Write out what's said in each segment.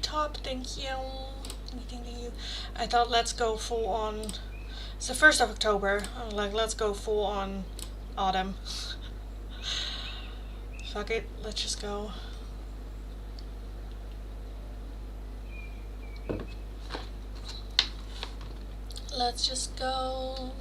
top. Thank you. Thank you. I thought let's go full on. It's the 1st of October. I'm like, let's go full on autumn. Fuck it. Let's just go. Let's just go.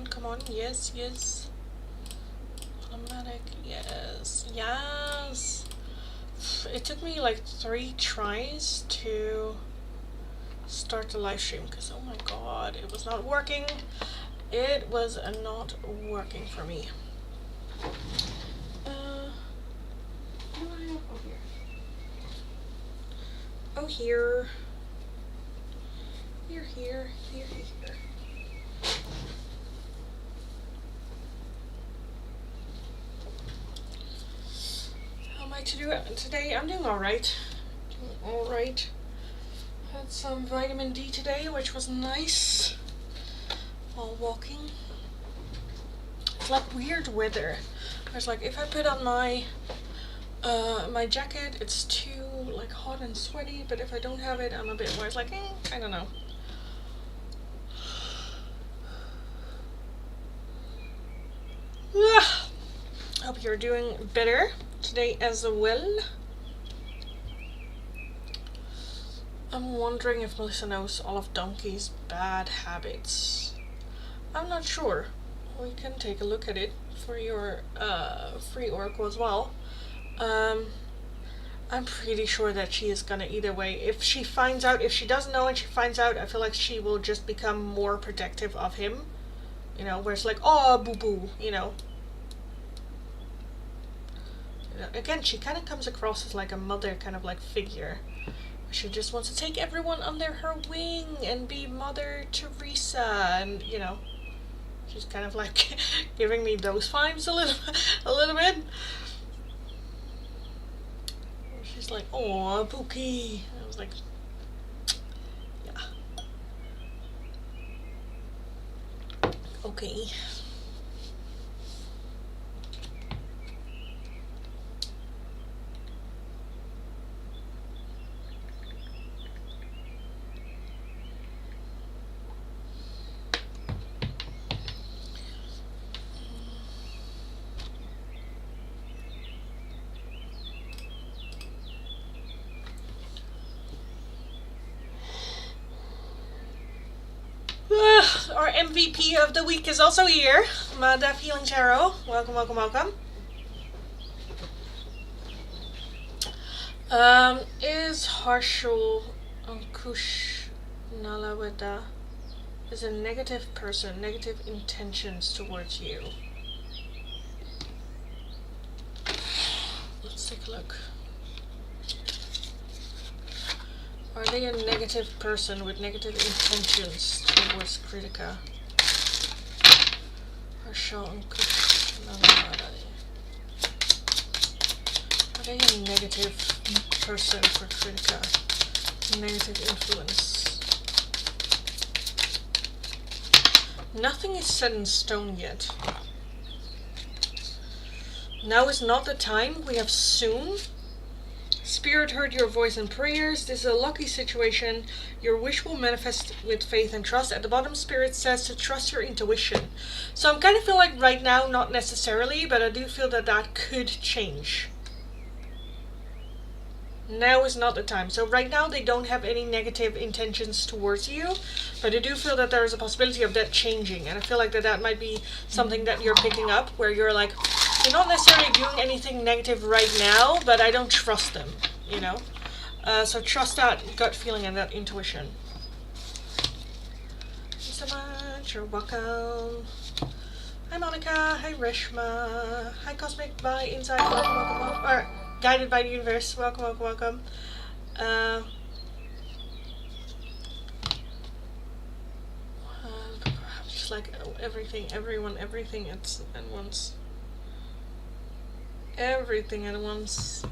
Come on, yes, yes. Automatic, yes, yes. It took me like 3 tries to start the live stream because oh my god, it was not working. It was not working for me. What do I have? Oh, here. Oh, here. Here. How am I to do it today? I'm doing alright. Had some vitamin D today, which was nice while walking. It's like weird weather. It's like if I put on my my jacket, it's too like hot and sweaty, but if I don't have it, I'm a bit more. It's like, I don't know. Hope you're doing better today as well. I'm wondering if Melissa knows all of Donkey's bad habits. I'm not sure. We can take a look at it for your free oracle as well. I'm pretty sure that she is gonna either way. If she finds out, if she doesn't know and she finds out, I feel like she will just become more protective of him. You know, where it's like, oh, boo-boo, you know. Again, she kind of comes across as like a mother kind of like figure. She just wants to take everyone under her wing and be Mother Teresa, and you know, she's kind of like giving me those vibes a little bit. She's like, oh, Pookie. I was like, yeah. Okay. Our MVP of the week is also here. Mada Healing Tarot. Welcome. Is Harshul Ankush Nalawada is a negative person, negative intentions towards you. Let's take a look. Are they a negative person with negative intentions towards Kritika? Harshul Ankush Nalawada. Are they a negative person for Kritika? Negative influence. Nothing is set in stone yet. Now is not the time. We have soon. Spirit heard your voice and prayers. This is a lucky situation. Your wish will manifest with faith and trust. At the bottom, Spirit says to trust your intuition. So I'm kind of feel like right now, not necessarily, but I do feel that that could change. Now is not the time. So right now they don't have any negative intentions towards you, but I do feel that there is a possibility of that changing, and I feel like that might be something that you're picking up, where you're like, you're not necessarily doing anything negative right now, but I don't trust them, you know? So trust that gut feeling and that intuition. Thank you so much. You're welcome. Hi Monica. Hi Reshma. Hi Cosmic by Inside. Welcome. Alright. Guided by the Universe. Welcome. I'm just It's like everything, everyone, everything at once. Everything at once.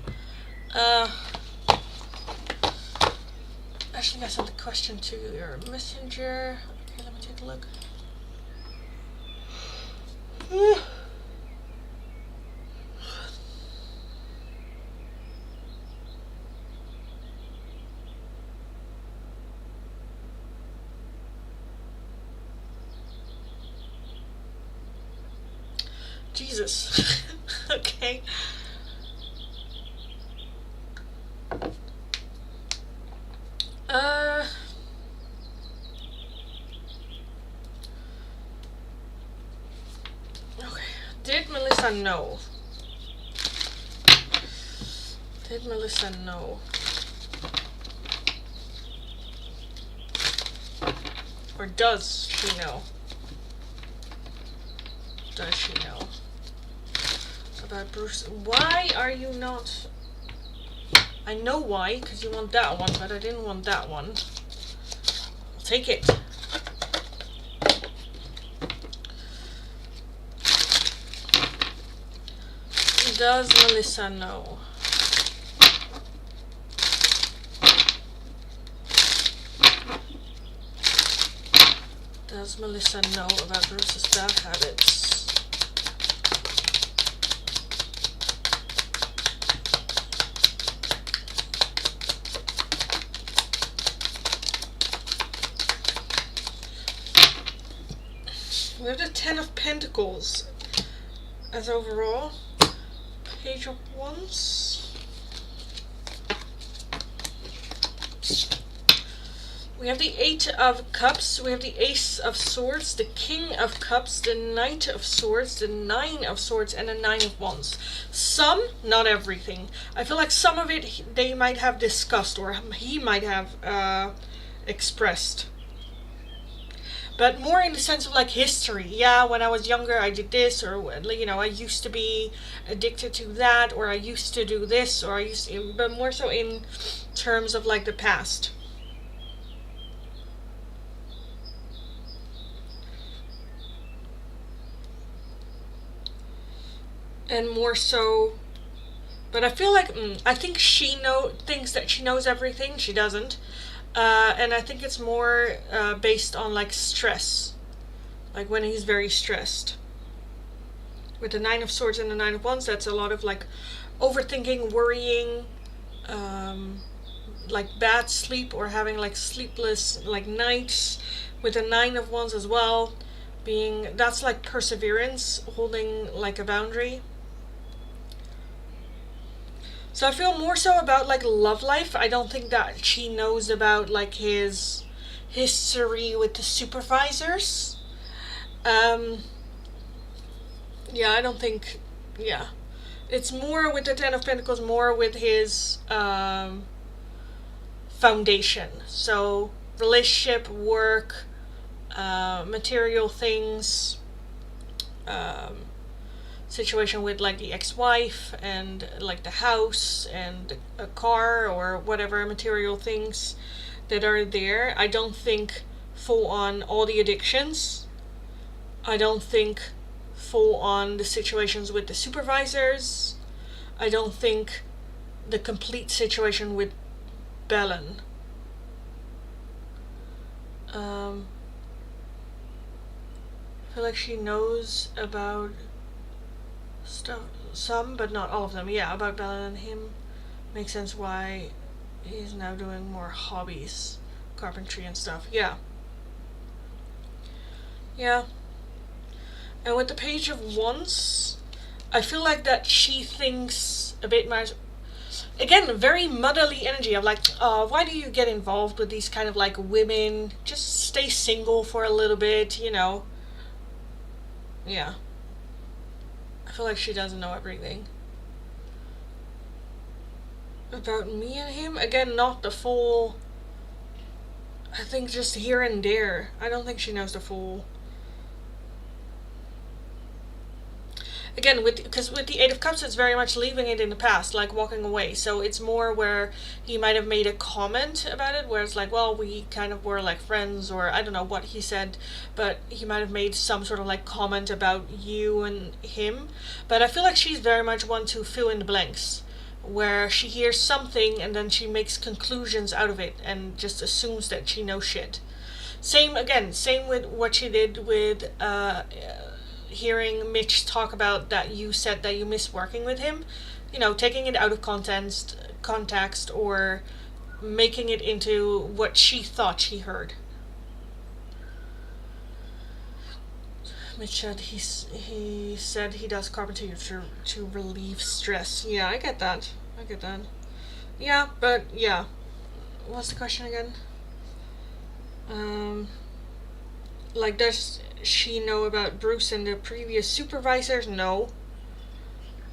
Actually, I sent a question to your messenger. Okay, let me take a look. Jesus. Okay. Okay. Did Melissa know? Did Melissa know? Or does she know? Does she know about Bruce? Why are you not? I know why, because you want that one, but I didn't want that one. I'll take it. Does Melissa know? Does Melissa know about Bruce's bad habits? We have the Ten of Pentacles as overall. Page of Wands. We have the Eight of Cups, we have the Ace of Swords, the King of Cups, the Knight of Swords, the Nine of Swords, and the Nine of Wands. Some, not everything. I feel like some of it they might have discussed, or he might have expressed. But more in the sense of like history. Yeah, when I was younger I did this, or you know, I used to be addicted to that, or I used to do this, or I used to, but more so in terms of like the past. And more so, but I feel like I think she thinks that she knows everything. She doesn't, and I think it's more based on like stress, like when he's very stressed. With the Nine of Swords and the Nine of Wands, that's a lot of like overthinking, worrying, like bad sleep, or having like sleepless like nights. With the Nine of Wands as well, being that's like perseverance, holding like a boundary. So I feel more so about like love life. I don't think that she knows about like his history with the supervisors. Yeah, I don't think. Yeah, it's more with the Ten of Pentacles, more with his foundation. So relationship, work, material things. Situation with like the ex-wife and like the house and a car or whatever material things that are there. I don't think full on all the addictions. I don't think full on the situations with the supervisors. I don't think the complete situation with Belen. I feel like she knows about stuff, some, but not all of them. Yeah, about Belen and him. Makes sense why he's now doing more hobbies, carpentry and stuff. Yeah. Yeah. And with the Page of Wands, I feel like that she thinks a bit more. Again, very motherly energy of like, why do you get involved with these kind of like women? Just stay single for a little bit, you know. Yeah. I feel like she doesn't know everything about me and him. Again, not the full. I think just here and there. I don't think she knows the full. again, because with the Eight of Cups, it's very much leaving it in the past, like walking away. So it's more where he might have made a comment about it, where it's like, well, we kind of were like friends, or I don't know what he said, but he might have made some sort of like comment about you and him. But I feel like she's very much one to fill in the blanks, where she hears something and then she makes conclusions out of it and just assumes that she knows shit. Same with what she did with hearing Mitch talk about that you said that you miss working with him. You know, taking it out of context, or making it into what she thought she heard. Mitch said he said he does carpentry to relieve stress. Yeah, I get that. Yeah, but yeah. What's the question again? Like, does she know about Bruce and the previous supervisors? No.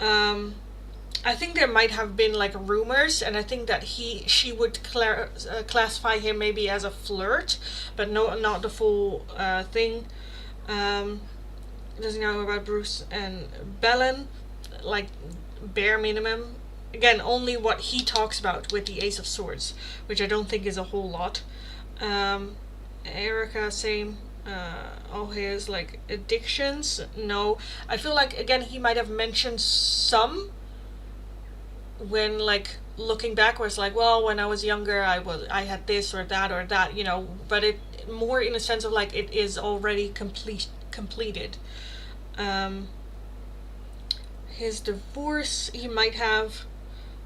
I think there might have been like rumors, and I think that she would classify him maybe as a flirt, but no, not the full thing. Doesn't know about Bruce and Belen, like bare minimum. Again, only what he talks about with the Ace of Swords, which I don't think is a whole lot. Erica, same. All his like addictions, no. I feel like again he might have mentioned some when like looking backwards, like, well, when I was younger I had this or that, you know, but it more in a sense of like it is already completed. His divorce, he might have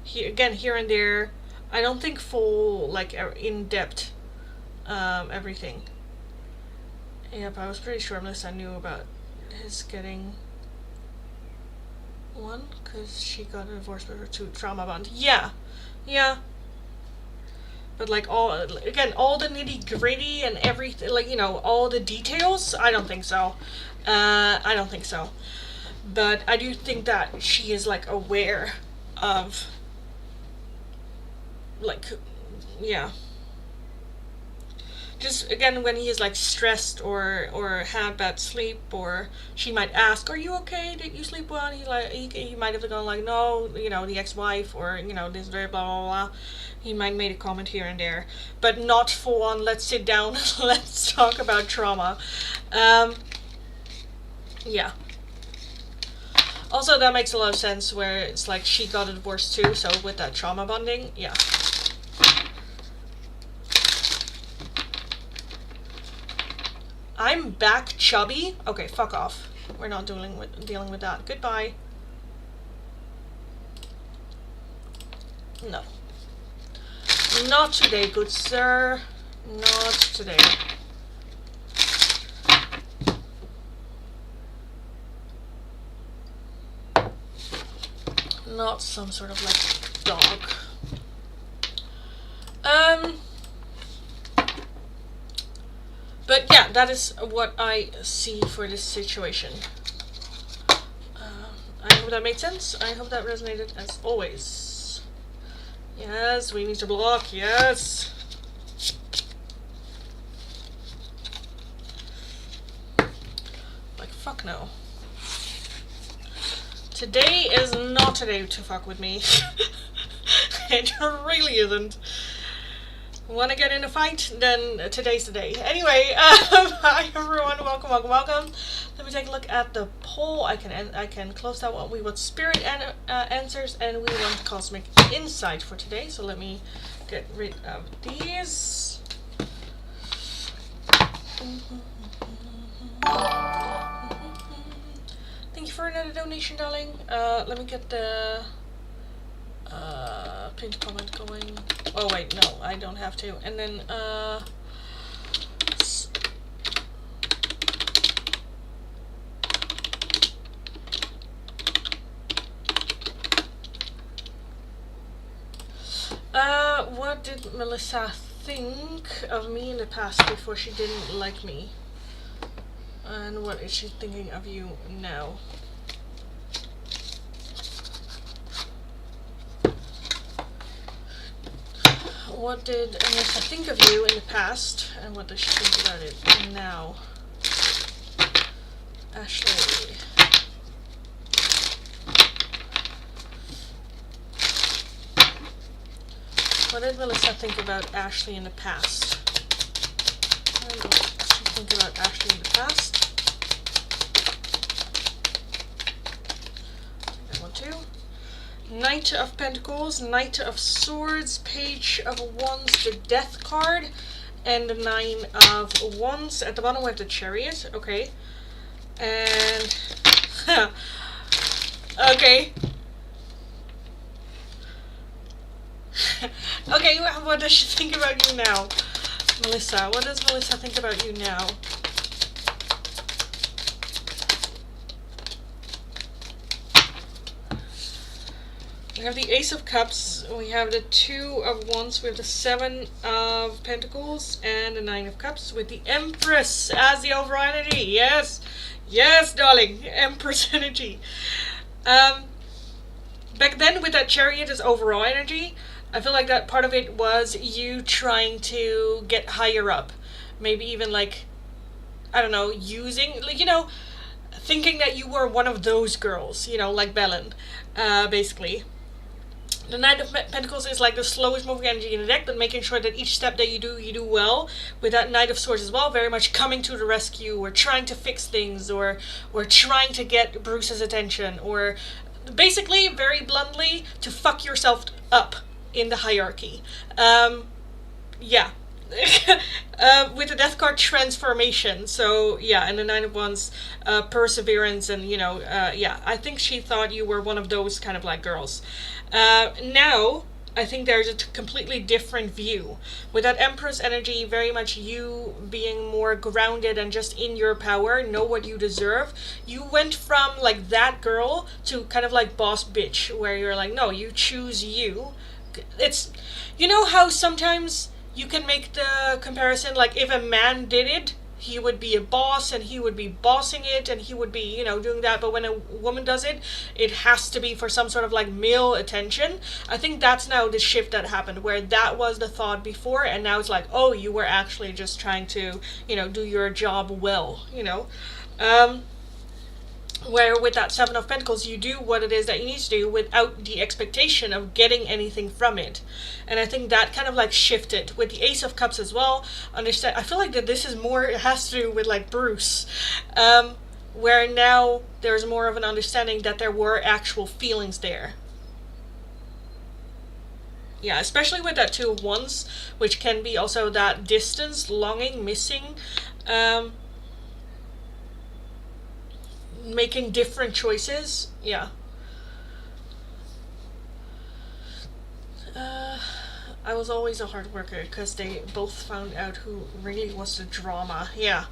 here and there. I don't think full like in depth everything. Yep, I was pretty sure Melissa knew about his getting one, because she got a divorce with her trauma bond. Yeah. But like all the nitty gritty and everything, like, you know, all the details, I don't think so. But I do think that she is like aware of, like, yeah. Just again when he is like stressed or had bad sleep, or she might ask, "Are you okay? Did you sleep well?" And he might have gone like, "No, you know, the ex-wife," or, you know, this very blah blah blah. He might made a comment here and there, but not full on. Let's sit down. Let's talk about trauma. Yeah. Also, that makes a lot of sense where it's like she got a divorce too, so with that trauma bonding, yeah. I'm back chubby? Okay, fuck off. We're not dealing with that. Goodbye. No. Not today, good sir. Not today. Not some sort of like dog. But yeah, that is what I see for this situation. I hope that made sense. I hope that resonated as always. Yes, we need to block. Yes. Like, fuck no. Today is not a day to fuck with me. It really isn't. Want to get in a fight? Then today's the day. Anyway, hi everyone, welcome. Let me take a look at the poll. I can close that one. We want spirit answers, and we want cosmic insight for today. So let me get rid of these. Thank you for another donation, darling. Let me get the pinned comment going. Oh wait, no, I don't have to. And then what did Melissa think of me in the past before she didn't like me? And what is she thinking of you now? What did Melissa think of you in the past, and what does she think about it now? Ashley. What did Melissa think about Ashley in the past? What did she think about Ashley in the past? That one too. Knight of Pentacles, Knight of Swords, Page of Wands, the Death card, and the 9 of Wands. At the bottom we have the Chariot, okay. And okay. Okay, what does she think about you now? Melissa, what does Melissa think about you now? We have the Ace of Cups, we have the 2 of Wands, we have the 7 of Pentacles, and the 9 of Cups with the Empress as the overall energy. Yes! Yes, darling! Empress energy. Back then with that Chariot as overall energy, I feel like that part of it was you trying to get higher up. Maybe even like, I don't know, using, like, you know, thinking that you were one of those girls, you know, like Belen, basically. The Knight of Pentacles is like the slowest moving energy in the deck, but making sure that each step that you do well. With that Knight of Swords as well, very much coming to the rescue, or trying to fix things, or trying to get Bruce's attention, or basically, very bluntly, to fuck yourself up in the hierarchy. Yeah. With the Death card, transformation. So yeah, and the 9 of Wands, perseverance, and you know, yeah, I think she thought you were one of those kind of like girls. Now I think there's a completely different view with that Empress energy, very much you being more grounded and just in your power, know what you deserve. You went from like that girl to kind of like boss bitch, where you're like, no, you choose you. It's, you know how sometimes you can make the comparison, like if a man did it, he would be a boss and he would be bossing it and he would be, you know, doing that. But when a woman does it, it has to be for some sort of like male attention. I think that's now the shift that happened, where that was the thought before, and now it's like, oh, you were actually just trying to, you know, do your job well, you know. Where with that 7 of Pentacles, you do what it is that you need to do without the expectation of getting anything from it. And I think that kind of like shifted with the Ace of Cups as well. Understand? I feel like that this is more, it has to do with like Bruce, where now there's more of an understanding that there were actual feelings there. Yeah, especially with that 2 of Wands, which can be also that distance, longing, missing, making different choices. Yeah. I was always a hard worker because they both found out who really was the drama. Yeah.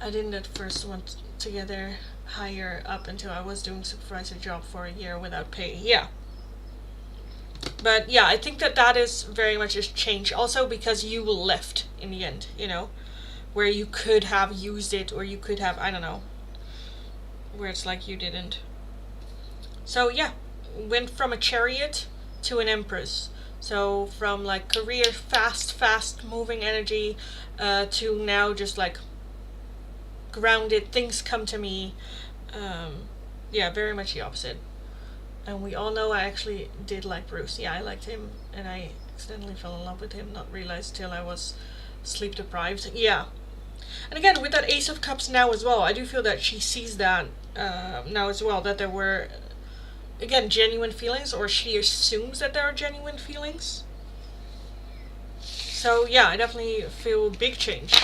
I didn't at first want to get there higher up until I was doing supervisor job for a year without pay. Yeah. But yeah, I think that that is very much a change. Also because you left in the end, you know, where you could have used it, or you could have, I don't know, where it's like you didn't. So yeah, went from a Chariot to an Empress. So from like career fast moving energy, to now just like grounded, things come to me. Yeah, very much the opposite. And we all know I actually did like Bruce. Yeah, I liked him, and I accidentally fell in love with him, not realized till I was sleep deprived. Yeah. And again, with that Ace of Cups now as well, I do feel that she sees that now as well, that there were, again, genuine feelings, or she assumes that there are genuine feelings. So yeah, I definitely feel big change.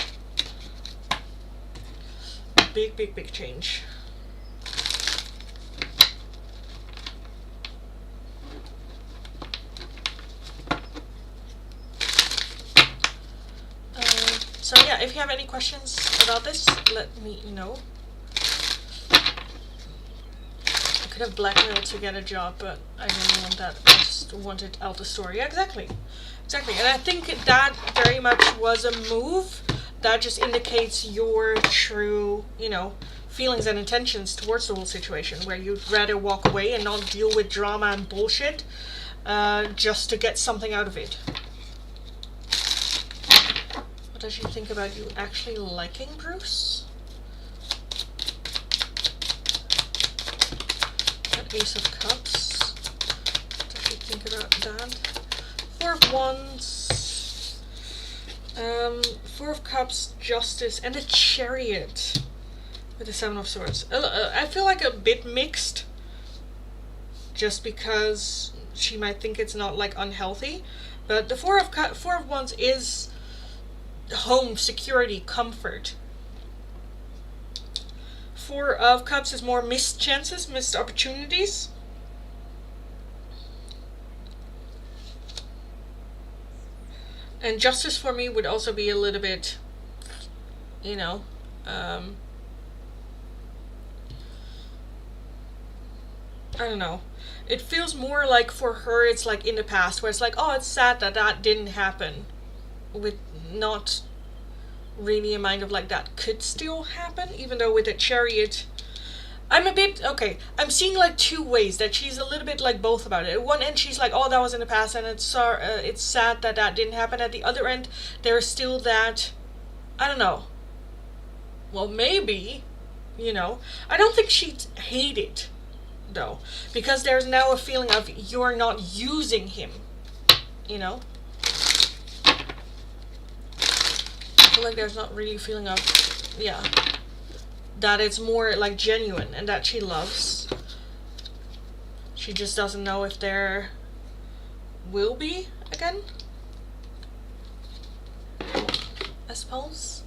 Big change. So yeah, if you have any questions about this, let me know. I could have blackmailed to get a job, but I didn't want that. I just wanted out the story. Yeah, exactly. And I think that very much was a move that just indicates your true, you know, feelings and intentions towards the whole situation, where you'd rather walk away and not deal with drama and bullshit, just to get something out of it. What does she think about you actually liking Bruce? That Ace of Cups. What does she think about that? Four of Wands, Four of Cups, Justice, and the Chariot with the Seven of Swords. I feel like a bit mixed, just because she might think it's not like unhealthy, but the Four of Wands is home, security, comfort. Four of Cups is more missed chances, missed opportunities. And Justice for me would also be a little bit, you know, I don't know. It feels more like for her it's like in the past, where it's like, oh, it's sad that that didn't happen, with not really a mind of like that could still happen, even though with the Chariot I'm a bit, okay, I'm seeing like two ways that she's a little bit like both about it. At one end she's like, oh, that was in the past and it's sad that that didn't happen. At the other end there's still that, I don't know, well, maybe, you know, I don't think she'd hate it though, because there's now a feeling of you're not using him, you know. I feel like there's not really a feeling of, yeah, that it's more like genuine and that she loves. She just doesn't know if there will be again, I suppose.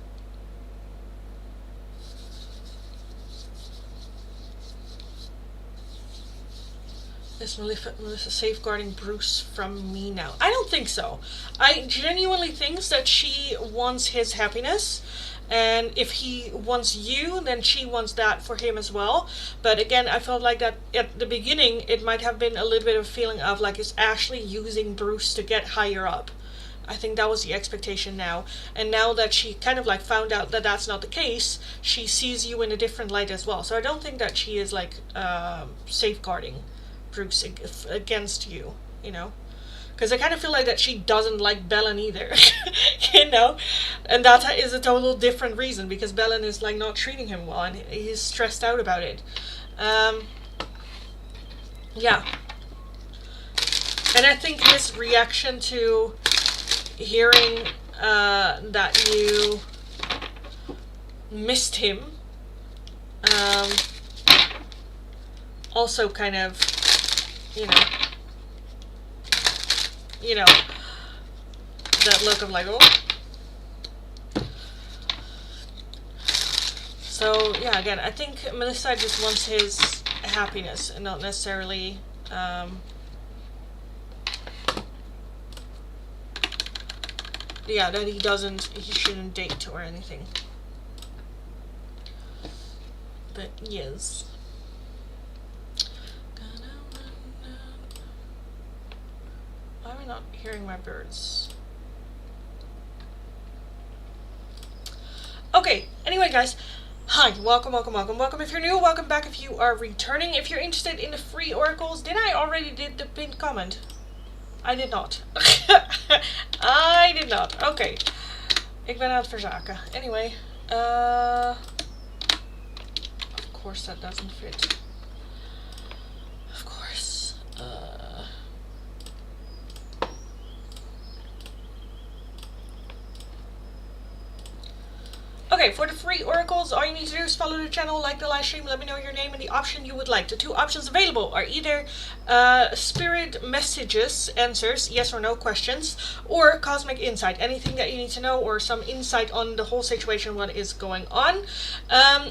Is Melissa safeguarding Bruce from me now? I don't think so. I genuinely think that she wants his happiness, and if he wants you, then she wants that for him as well. But again, I felt like that at the beginning it might have been a little bit of a feeling of like, is Ashley using Bruce to get higher up? I think that was the expectation now. And now that she kind of like found out that that's not the case, she sees you in a different light as well. So I don't think that she is like safeguarding Bruce against you, you know, because I kind of feel like that she doesn't like Belen either, you know, and that is a total different reason, because Belen is like not treating him well and he's stressed out about it. Yeah, and I think his reaction to hearing that you missed him also kind of, you know, that look of like, oh. So yeah, again, I think Melissa just wants his happiness and not necessarily yeah, that he shouldn't date or anything. But yes. Why am I not hearing my birds? Okay, anyway guys, hi, welcome. If you're new, welcome back. If you are returning, if you're interested in the free oracles, did I already did the pinned comment? I did not. I did not. Okay. Ik ben aan het verzaken. Anyway, of course that doesn't fit. Of course. Okay, for the free oracles, all you need to do is follow the channel, like the live stream, let me know your name and the option you would like. The two options available are either spirit messages, answers, yes or no questions, or cosmic insight, anything that you need to know or some insight on the whole situation, what is going on.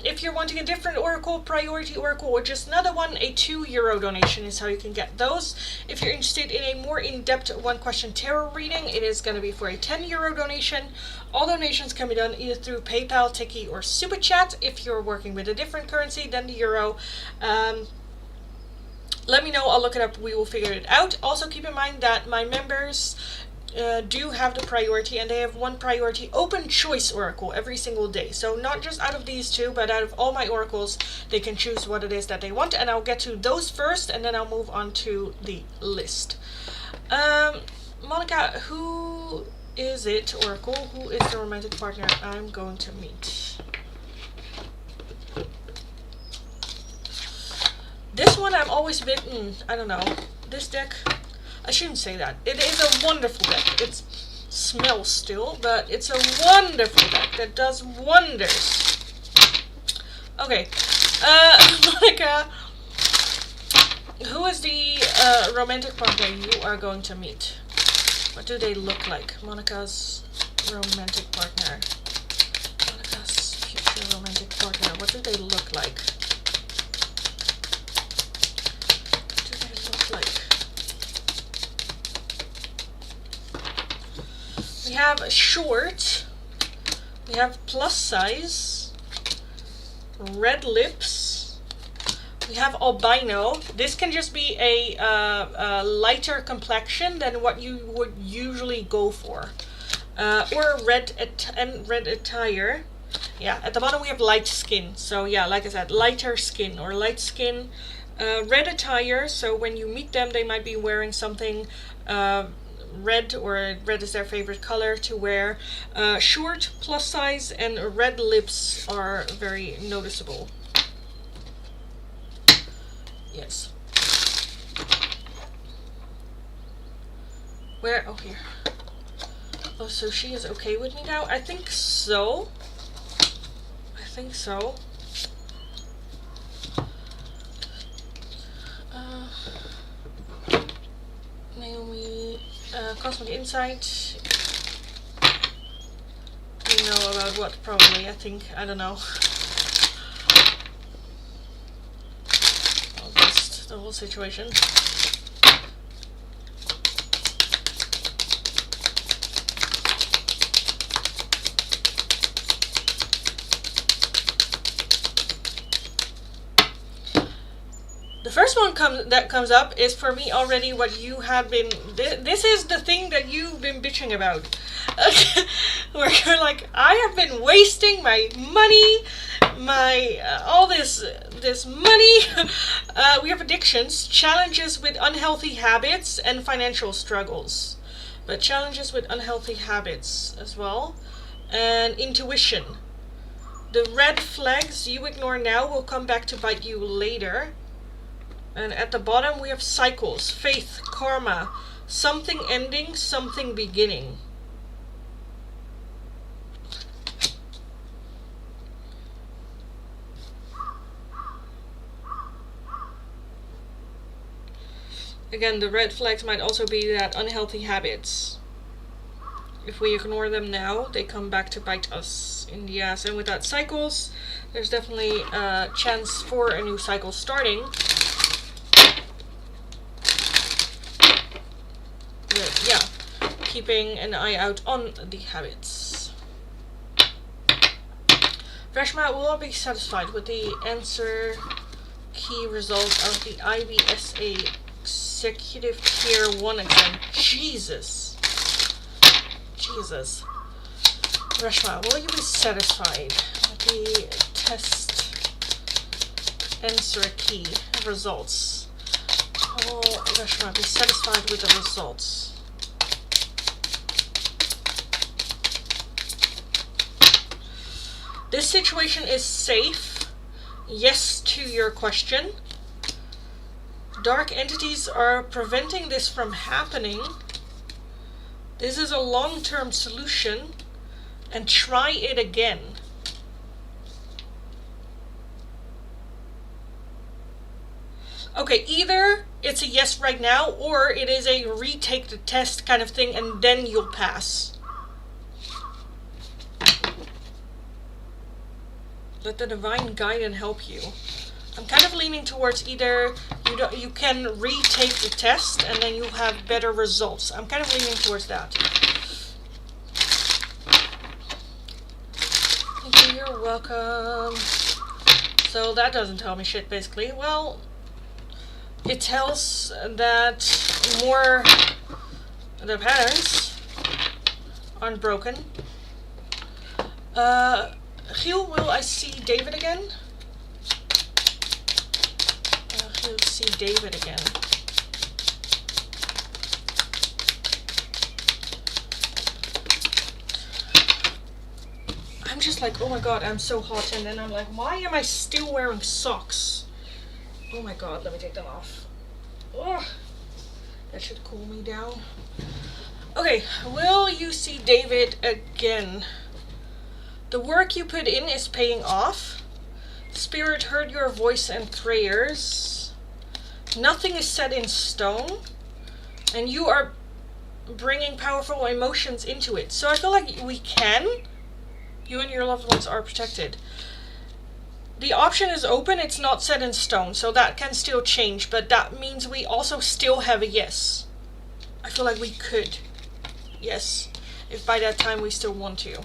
If you're wanting a different oracle, priority oracle, or just another one, a €2 donation is how you can get those. If you're interested in a more in-depth one-question tarot reading, it is going to be for a €10 donation. All donations can be done either through PayPal, Tiki, or Super Chat. If you're working with a different currency than the euro, let me know. I'll look it up. We will figure it out. Also, keep in mind that my members do have the priority, and they have one priority open choice oracle every single day. So not just out of these two, but out of all my oracles, they can choose what it is that they want. And I'll get to those first, and then I'll move on to the list. Monica, who is it, oracle? Who is the romantic partner I'm going to meet? This one I'm always a bit, I don't know. This deck, I shouldn't say that. It is a wonderful deck. It smells still, but it's a wonderful deck that does wonders. Okay, Monica, who is the romantic partner you are going to meet? What do they look like? Monica's romantic partner. Monica's future romantic partner. What do they look like? What do they look like? We have short. We have plus size. Red lips. We have albino. This can just be a lighter complexion than what you would usually go for. Or red attire. Yeah, at the bottom we have light skin. So yeah, like I said, lighter skin or light skin. Red attire, so when you meet them they might be wearing something red, or red is their favorite color to wear. Short, plus size, and red lips are very noticeable. Yes. Where? Oh, here. Oh, so she is okay with me now? I think so. I think so. Naomi, Cosmic Insight. You know about what, probably, I think. I don't know. I'll just the whole situation. The first one that comes up is for me already what you have been. This is the thing that you've been bitching about. Where you're like, I have been wasting my money, all this money. We have addictions, challenges with unhealthy habits, and financial struggles. But challenges with unhealthy habits as well, and intuition. The red flags you ignore now will come back to bite you later. And at the bottom we have cycles, faith, karma, something ending, something beginning. Again, the red flags might also be that unhealthy habits. If we ignore them now, they come back to bite us in the ass. And with that cycles, there's definitely a chance for a new cycle starting. But yeah, keeping an eye out on the habits. Reshma will not be satisfied with the answer key result of the IBSA Executive Tier 1 exam. Jesus. Reshma, will you be satisfied with the test answer key results? Oh, Reshma, be satisfied with the results. This situation is safe. Yes to your question. Dark entities are preventing this from happening. This is a long-term solution, and try it again. Okay, either it's a yes right now, or it is a retake the test kind of thing, and then you'll pass. Let the divine guide and help you. I'm kind of leaning towards either you can retake the test and then you'll have better results. I'm kind of leaning towards that. Thank you, you're welcome. So that doesn't tell me shit, basically. Well, it tells that more the patterns aren't broken. Giel, will I see David again? He'll see David again. I'm just like, oh my god, I'm so hot, and then I'm like, why am I still wearing socks? Oh my god, let me take them off. Ugh. That should cool me down. Okay, will you see David again? The work you put in is paying off. Spirit heard your voice and prayers. Nothing is set in stone. And you are bringing powerful emotions into it. So I feel like we can. You and your loved ones are protected. The option is open, it's not set in stone, so that can still change, but that means we also still have a yes. I feel like we could. Yes. If by that time we still want to.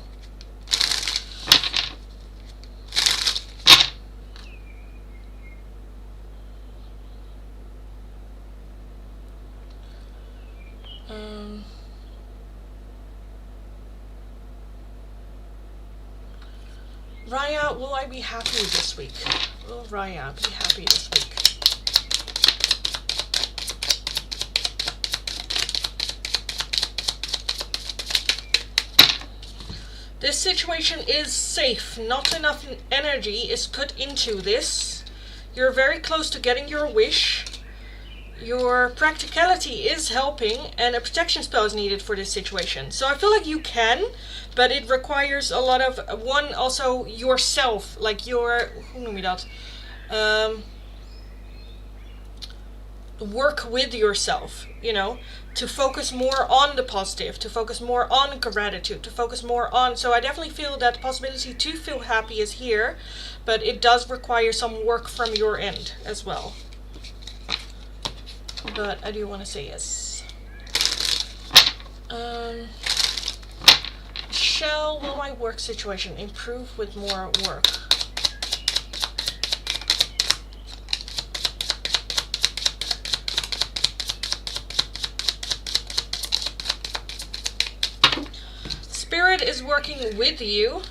Raya, will I be happy this week? Will Raya be happy this week? This situation is safe. Not enough energy is put into this. You're very close to getting your wish. Your practicality is helping, and a protection spell is needed for this situation. So I feel like you can, but it requires a lot of, also yourself, like your, hoe noem je dat? Work with yourself, you know, to focus more on the positive, to focus more on gratitude, to focus more on, so I definitely feel that the possibility to feel happy is here, but it does require some work from your end as well. But I do want to say yes. Michelle, will my work situation improve with more work? Spirit is working with you.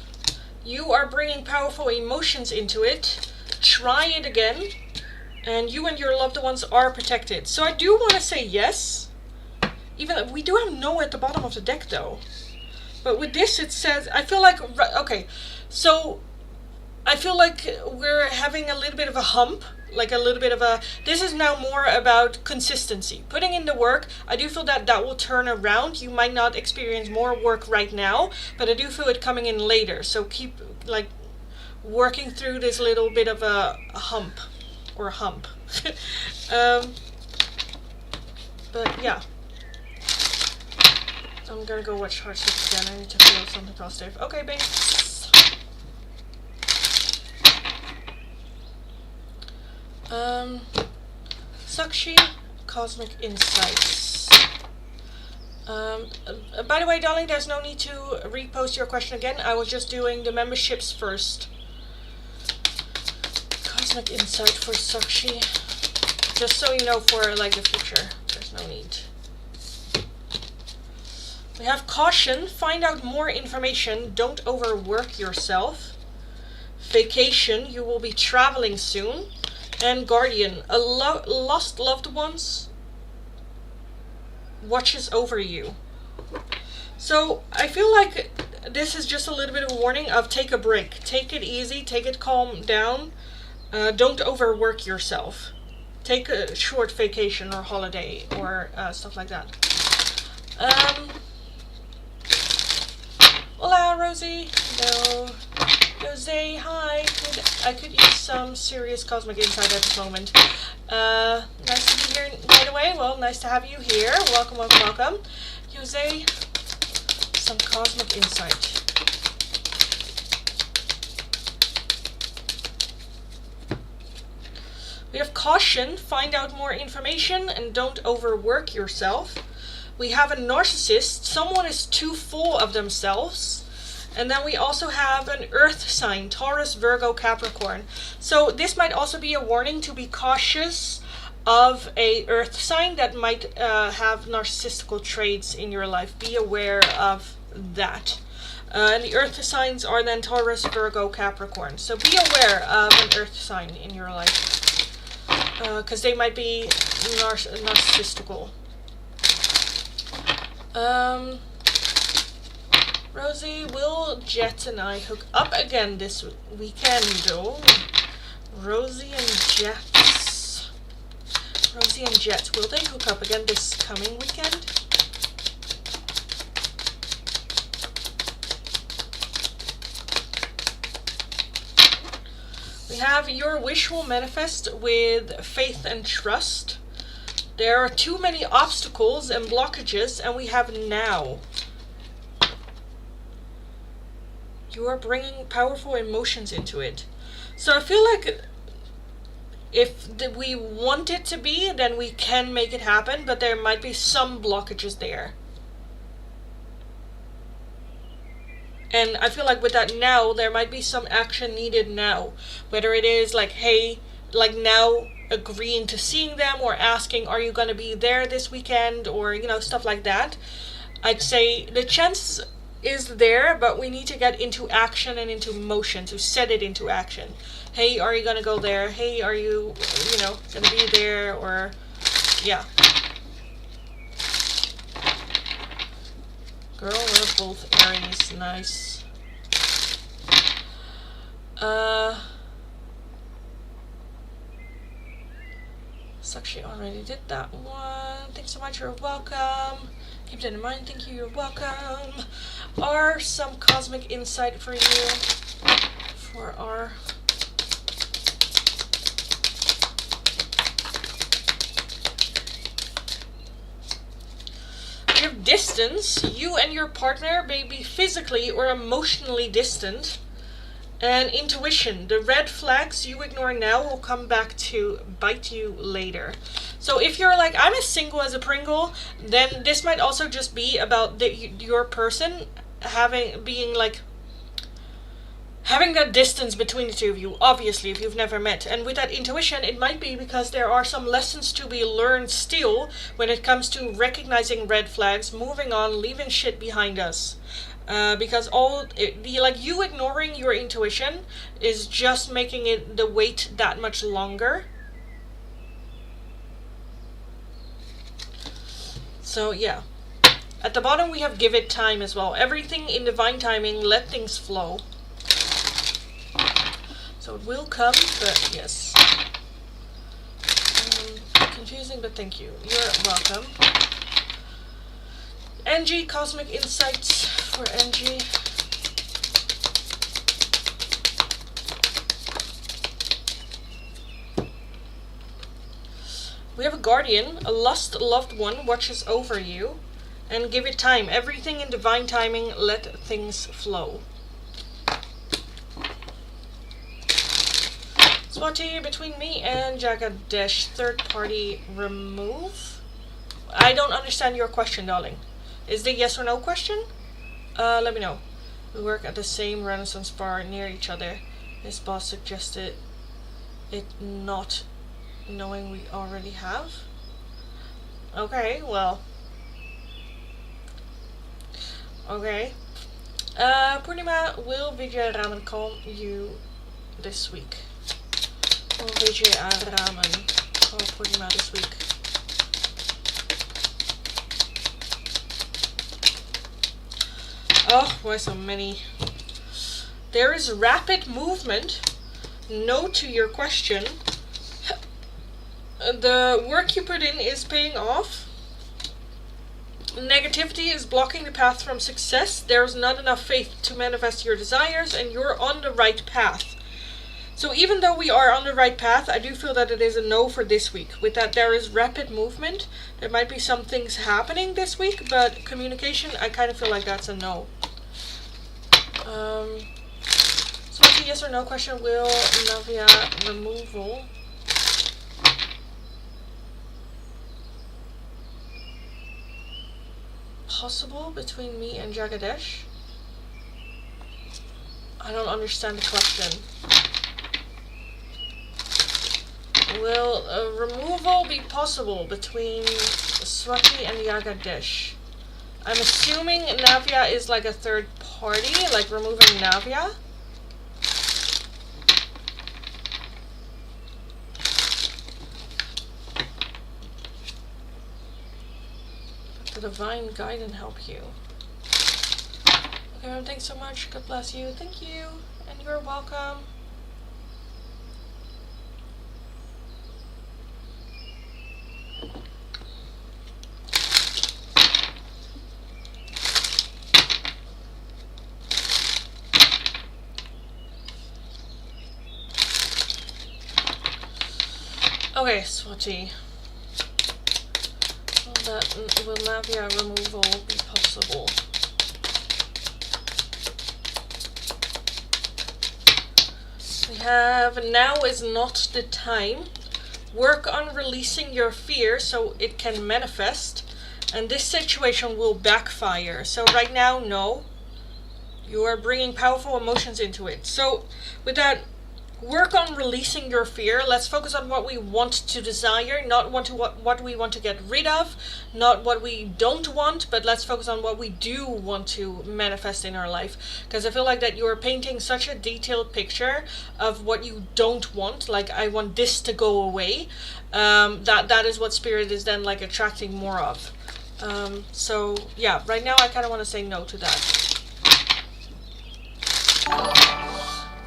You are bringing powerful emotions into it. Try it again. And you and your loved ones are protected. So I do want to say yes. Even we do have no at the bottom of the deck though. But with this it says, I feel like, okay, so I feel like we're having a little bit of a hump. Like a little bit of a, this is now more about consistency. Putting in the work, I do feel that that will turn around. You might not experience more work right now, but I do feel it coming in later. So keep like working through this little bit of a hump. Or hump. But yeah. I'm gonna go watch Heartstopper again. I need to feel something positive. Okay, babes. Sakshi, Cosmic Insights. By the way, darling, there's no need to repost your question again. I was just doing the memberships first. Cosmic Insight for Sakshi. Just so you know for like the future. There's no need. We have Caution. Find out more information. Don't overwork yourself. Vacation. You will be traveling soon. And Guardian. A lost loved ones watches over you. So I feel like this is just a little bit of a warning of take a break. Take it easy. Take it calm down. Don't overwork yourself. Take a short vacation or holiday or stuff like that. Hola, Rosie. Hello. Jose, hi. I could use some serious cosmic insight at this moment. Nice to be here right away. Well, nice to have you here. Welcome, welcome, welcome. Jose, some cosmic insight. We have Caution, find out more information and don't overwork yourself. We have a Narcissist, someone is too full of themselves. And then we also have an Earth sign, Taurus, Virgo, Capricorn. So this might also be a warning to be cautious of a Earth sign that might have narcissistical traits in your life. Be aware of that. And the Earth signs are then Taurus, Virgo, Capricorn. So be aware of an Earth sign in your life. Because they might be narcissistical. Rosie, will Jet and I hook up again this weekend? Oh, Rosie and Jet. Rosie and Jet, will they hook up again this coming weekend? We have your wish will manifest with faith and trust. There are too many obstacles and blockages, and we have now. You are bringing powerful emotions into it. So I feel like if we want it to be, then we can make it happen, but there might be some blockages there. And I feel like with that now, there might be some action needed now. Whether it is like, hey, like now agreeing to seeing them, or asking, are you going to be there this weekend, or, you know, stuff like that. I'd say the chance is there, but we need to get into action and into motion to set it into action. Hey, are you going to go there? Hey, are you, you know, going to be there? Or, yeah. Girl, we're both Aries. Nice. Actually already did that one. Thanks so much. You're welcome. Keep that in mind. Thank you. You're welcome. Are some cosmic insight for you for our distance. You and your partner may be physically or emotionally distant. And intuition, the red flags you ignore now will come back to bite you later. So if you're like, I'm as single as a Pringle, then this might also just be about your person having that distance between the two of you, obviously, if you've never met. And with that intuition, it might be because there are some lessons to be learned still when it comes to recognizing red flags, moving on, leaving shit behind us. Because you ignoring your intuition is just making it the wait that much longer. So yeah. At the bottom we have give it time as well. Everything in divine timing, let things flow. So it will come, but yes. Confusing, but thank you. You're welcome. Angie, Cosmic Insights for Angie. We have a guardian, a lost loved one watches over you, and give it time. Everything in divine timing, let things flow. Swati, between me and Jagadesh, third party remove. I don't understand your question, darling. Is the yes or no question? Let me know. We work at the same Renaissance bar near each other. His boss suggested it, not knowing we already have. Okay, well. Okay. Purnima, will Vijay Raman call you this week? Will Vijay Raman call Purnima this week? Oh, why so many? There is rapid movement. No to your question. The work you put in is paying off. Negativity is blocking the path from success. There's not enough faith to manifest your desires, and you're on the right path. So even though we are on the right path, I do feel that it is a no for this week. With that, there is rapid movement. There might be some things happening this week, but communication, I kind of feel like that's a no. So it's a yes or no question. Will Navia removal possible between me and Jagadesh? I don't understand the question. Will removal be possible between Swati and Jagadesh? I'm assuming Navia is like a third party, like removing Navia. The divine guide and help you. Okay, ma'am, thanks so much. God bless you. Thank you. And you're welcome. Okay, Swati. Will Navia removal be possible? We have now is not the time. Work on releasing your fear so it can manifest, and this situation will backfire. So right now, no. You are bringing powerful emotions into it. So with that, work on releasing your fear. Let's focus on what we want to desire, not what we want to get rid of, not what we don't want, but let's focus on what we do want to manifest in our life. Because I feel like that you're painting such a detailed picture of what you don't want. Like, I want this to go away. That is what spirit is then like attracting more of. So yeah, right now I kind of want to say no to that.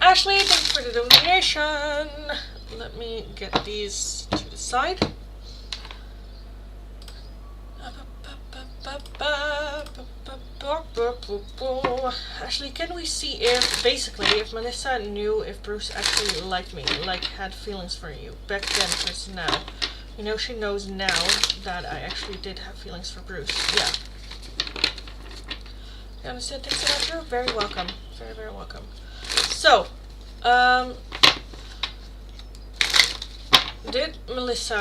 Ashley, thanks for the donation. Let me get these to the side. Ashley, can we see if Melissa knew if Bruce actually liked me, like had feelings for you back then versus now? You know, she knows now that I actually did have feelings for Bruce. Yeah. You understand? Thanks so much, Drew. Very welcome. Very, very welcome. So, did Melissa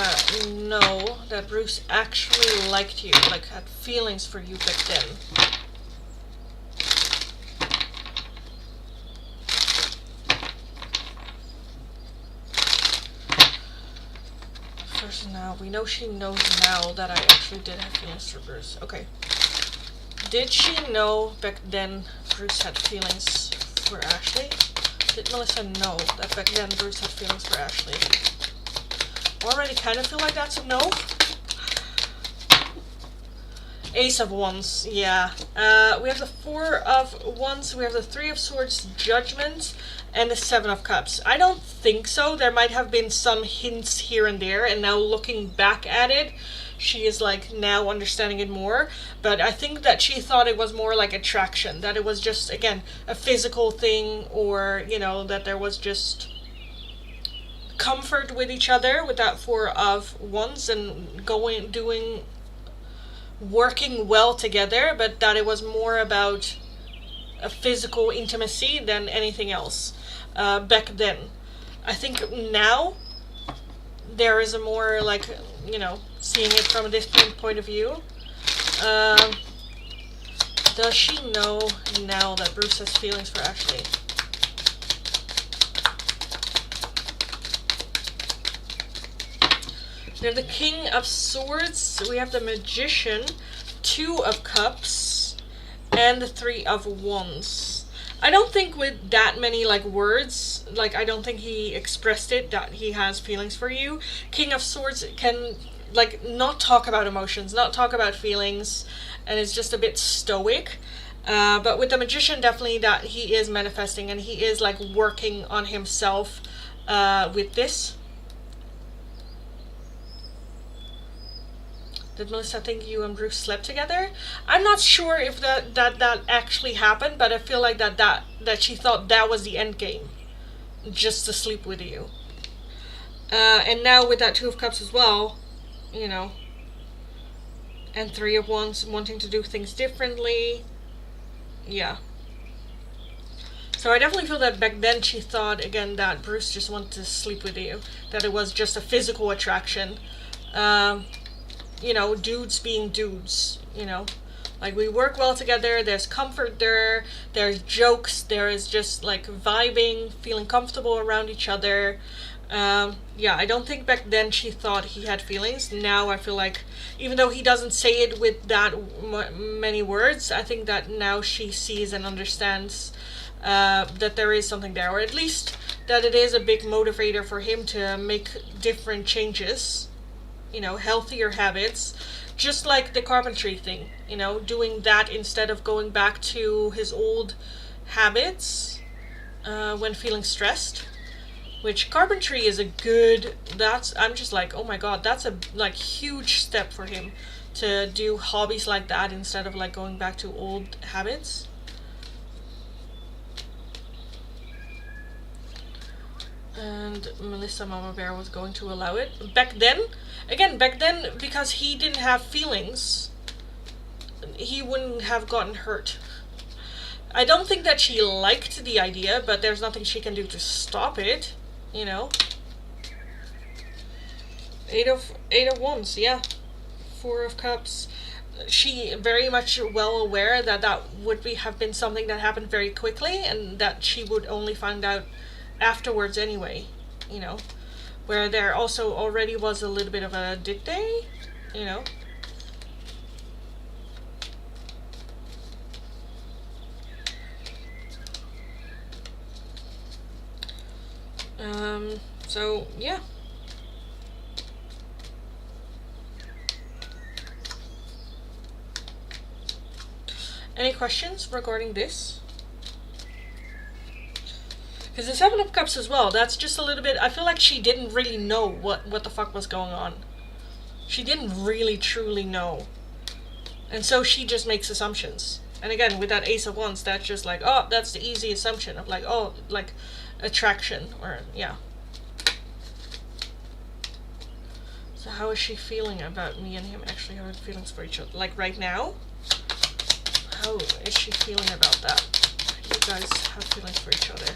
know that Bruce actually liked you, like had feelings for you back then? First now, we know she knows now that I actually did have feelings for Bruce. Okay. Did she know back then Bruce had feelings for Ashley? Did Melissa know that back then Bruce had feelings for Ashley? Already kind of feel like that's a no. Ace of Wands, yeah. We have the Four of Wands, we have the Three of Swords, Judgment, and the Seven of Cups. I don't think so. There might have been some hints here and there, and now looking back at it, she is like now understanding it more. But I think that she thought it was more like attraction, that it was just, again, a physical thing, or, you know, that there was just comfort with each other with that Four of Wands and working well together, but that it was more about a physical intimacy than anything else back then. I think now there is a more like, you know, seeing it from a different point of view. Does she know now that Bruce has feelings for Ashley? We have the King of Swords, we have the Magician, Two of Cups, and the Three of Wands. I don't think with that many like words, like I don't think he expressed it that he has feelings for you. King of Swords can like not talk about emotions, not talk about feelings, and it's just a bit stoic. But with the Magician, definitely that he is manifesting and he is like working on himself with this. Did Melissa think you and Bruce slept together? I'm not sure if that actually happened, but I feel like that she thought that was the end game, just to sleep with you. And now with that Two of Cups as well, you know, and Three of Wands, wanting to do things differently. Yeah. So I definitely feel that back then she thought, again, that Bruce just wanted to sleep with you, that it was just a physical attraction. You know, dudes being dudes, you know, like we work well together, there's comfort there, there's jokes, there is just like vibing, feeling comfortable around each other. Yeah, I don't think back then she thought he had feelings. Now I feel like, even though he doesn't say it with that many words, I think that now she sees and understands that there is something there, or at least that it is a big motivator for him to make different changes, you know, healthier habits, just like the carpentry thing, you know, doing that instead of going back to his old habits when feeling stressed. which carpentry is a good, I'm just like, oh my god, that's a like huge step for him to do hobbies like that instead of like going back to old habits. And Melissa Mama Bear was going to allow it. Back then, because he didn't have feelings, he wouldn't have gotten hurt. I don't think that she liked the idea, but there's nothing she can do to stop it, you know. Eight of Wands, yeah. Four of Cups. She very much well aware that would have been something that happened very quickly, and that she would only find out afterwards anyway, you know. Where there also already was a little bit of a did they, you know. So yeah. Any questions regarding this? Because the Seven of Cups as well, that's just a little bit, I feel like she didn't really know what the fuck was going on. She didn't really truly know. And so she just makes assumptions. And again, with that Ace of Wands, that's just like, oh, that's the easy assumption of like, oh, like attraction, or yeah. So how is she feeling about me and him actually having feelings for each other? Like right now? How is she feeling about that? You guys have feelings for each other.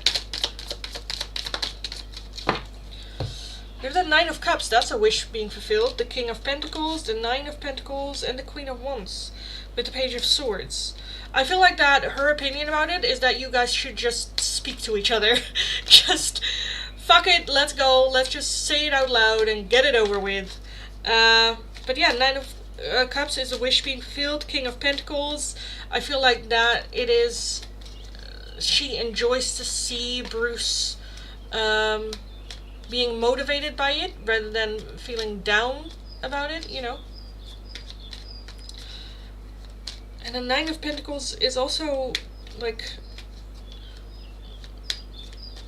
There's the Nine of Cups, that's a wish being fulfilled. The King of Pentacles, the Nine of Pentacles, and the Queen of Wands with the Page of Swords. I feel like that her opinion about it is that you guys should just speak to each other. Just fuck it, let's go, let's just say it out loud and get it over with. But yeah, Nine of Cups is a wish being fulfilled. King of Pentacles, I feel like that it is, she enjoys to see Bruce being motivated by it rather than feeling down about it, you know. And the Nine of Pentacles is also like,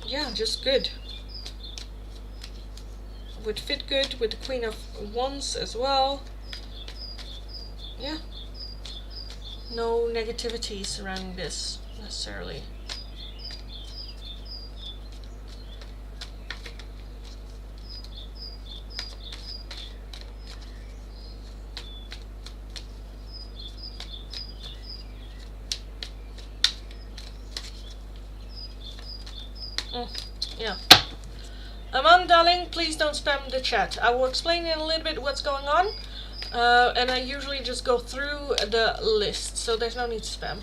yeah, just good. Would fit good with the Queen of Wands as well. Yeah. No negativity surrounding this necessarily. Yeah. Aman, darling, please don't spam the chat. I will explain in a little bit what's going on. And I usually just go through the list, so there's no need to spam.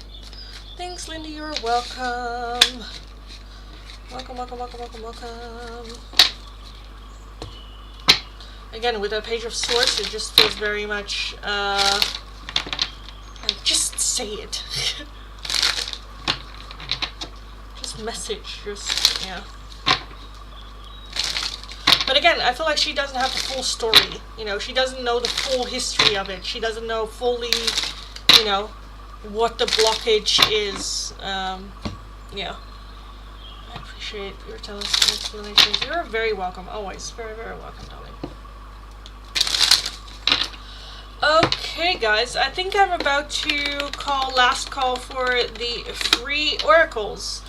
Thanks, Lindy, you're welcome. Welcome, welcome, welcome, welcome, welcome. Again, with the Page of Swords, it just feels very much, like, just say it. Just message, just, yeah. But again, I feel like she doesn't have the full story, you know, she doesn't know the full history of it, she doesn't know fully, you know, what the blockage is, yeah. I appreciate your telling us explanations. You're very welcome, always, very, very welcome, darling. Okay, guys, I think I'm about to call last call for the free oracles.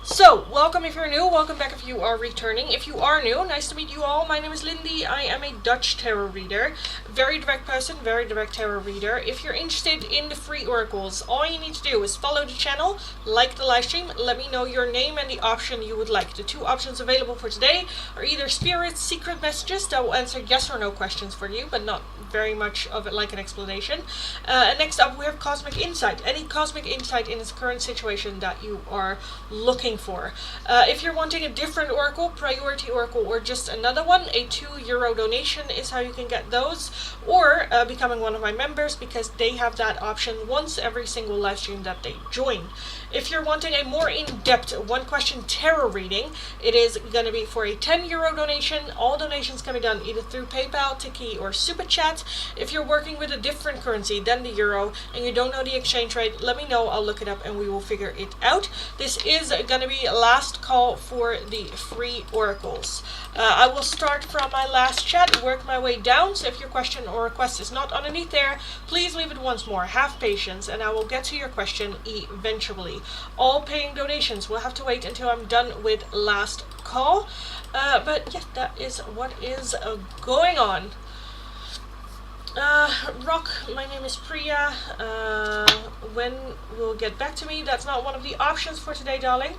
So, welcome if you're new, welcome back if you are returning. If you are new, nice to meet you all. My name is Lindy. I am a Dutch tarot reader. Very direct person, very direct tarot reader. If you're interested in the free oracles, all you need to do is follow the channel, like the live stream, let me know your name and the option you would like. The two options available for today are either spirits, secret messages that will answer yes or no questions for you, but not very much of it like an explanation. And next up we have Cosmic Insight. Any cosmic insight in this current situation that you are looking for. If you're wanting a different oracle, priority oracle, or just another one, a €2 donation is how you can get those, or becoming one of my members, because they have that option once every single live stream that they join. If you're wanting a more in-depth one-question tarot reading, it is going to be for a €10 donation. All donations can be done either through PayPal, Tiki, or Super Chat. If you're working with a different currency than the euro and you don't know the exchange rate, let me know. I'll look it up and we will figure it out. This is going to to be last call for the free oracles. I will start from my last chat, work my way down, so if your question or request is not underneath there, please leave it once more. Have patience, and I will get to your question eventually. All paying donations will have to wait until I'm done with last call. But yeah, that is what is going on. Rock, my name is Priya. When will get back to me? That's not one of the options for today, darling.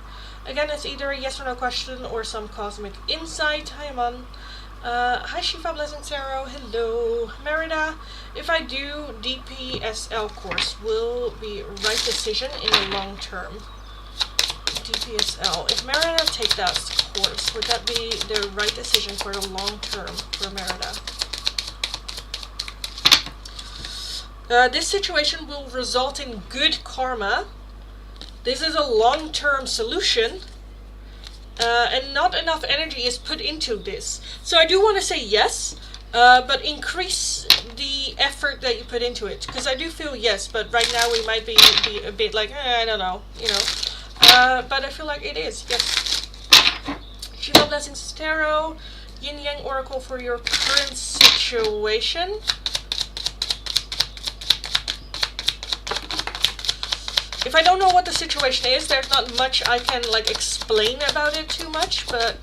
Again, it's either a yes or no question or some cosmic insight. Hi, Aman. Hi, Shiva Blessing Tarot. Hello. Merida, if I do DPSL course, will be right decision in the long term? DPSL. If Merida take that course, would that be the right decision for the long term for Merida? This situation will result in good karma. This is a long-term solution, and not enough energy is put into this. So I do want to say yes, but increase the effort that you put into it. Because I do feel yes, but right now we might be a bit like, I don't know, you know. But I feel like it is, yes. Shiva Blessings Tarot, Yin Yang Oracle for your current situation. If I don't know what the situation is, there's not much I can like explain about it too much, but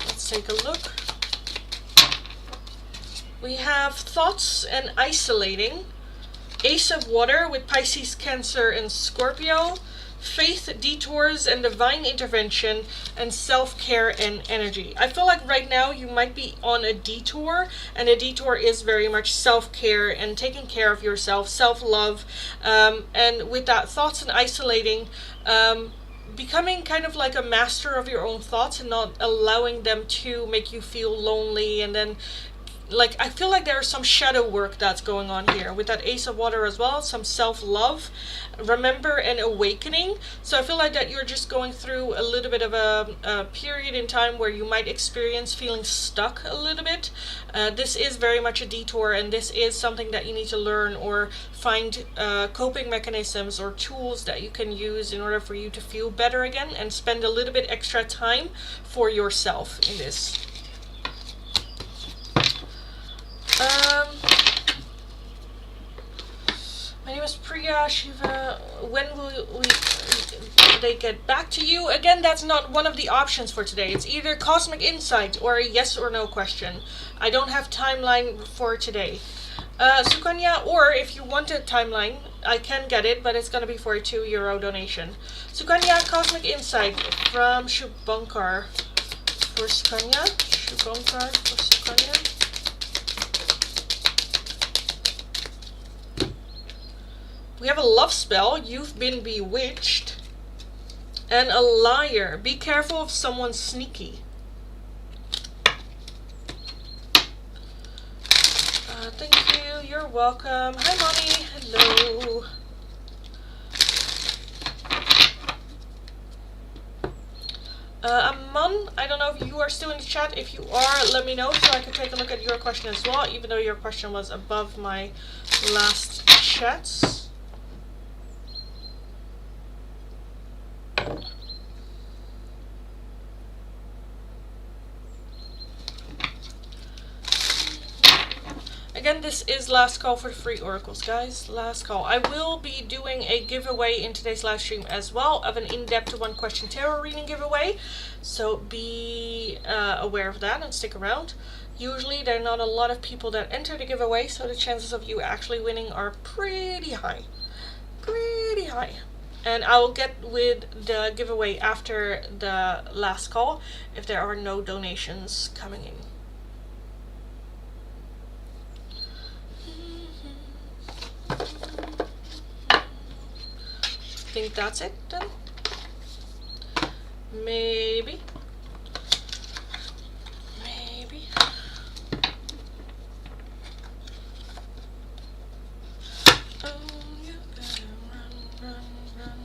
let's take a look. We have thoughts and isolating, Ace of Water with Pisces, Cancer, and Scorpio, faith, detours, and divine intervention, and self-care and energy. I feel like right now you might be on a detour, and a detour is very much self-care and taking care of yourself, self-love, and with that, thoughts and isolating, becoming kind of like a master of your own thoughts and not allowing them to make you feel lonely. And then like I feel like there's some shadow work that's going on here with that Ace of Water as well, some self-love, remember, and awakening. So I feel like that you're just going through a little bit of a period in time where you might experience feeling stuck a little bit. This is very much a detour, and this is something that you need to learn or find coping mechanisms or tools that you can use in order for you to feel better again and spend a little bit extra time for yourself in this. My name is Priya. Shiva, when will they get back to you? Again, that's not one of the options for today. It's either cosmic insight or a yes or no question. I don't have timeline for today. Sukanya, or if you want a timeline, I can get it, but it's going to be for a €2 donation. Sukanya, cosmic insight from Shubhankar for Sukanya. Shubhankar for Sukanya. We have a love spell, you've been bewitched, and a liar. Be careful of someone sneaky. Thank you, you're welcome. Hi, Mommy. Hello. Aman, I don't know if you are still in the chat. If you are, let me know so I can take a look at your question as well, even though your question was above my last chats. Again, this is last call for the free oracles, guys. Last call. I will be doing a giveaway in today's live stream as well of an in-depth one question tarot reading giveaway. So be aware of that and stick around. Usually there are not a lot of people that enter the giveaway, so the chances of you actually winning are pretty high. Pretty high. And I will get with the giveaway after the last call if there are no donations coming in. I think that's it then. Maybe. Oh, you gotta run, gotta run.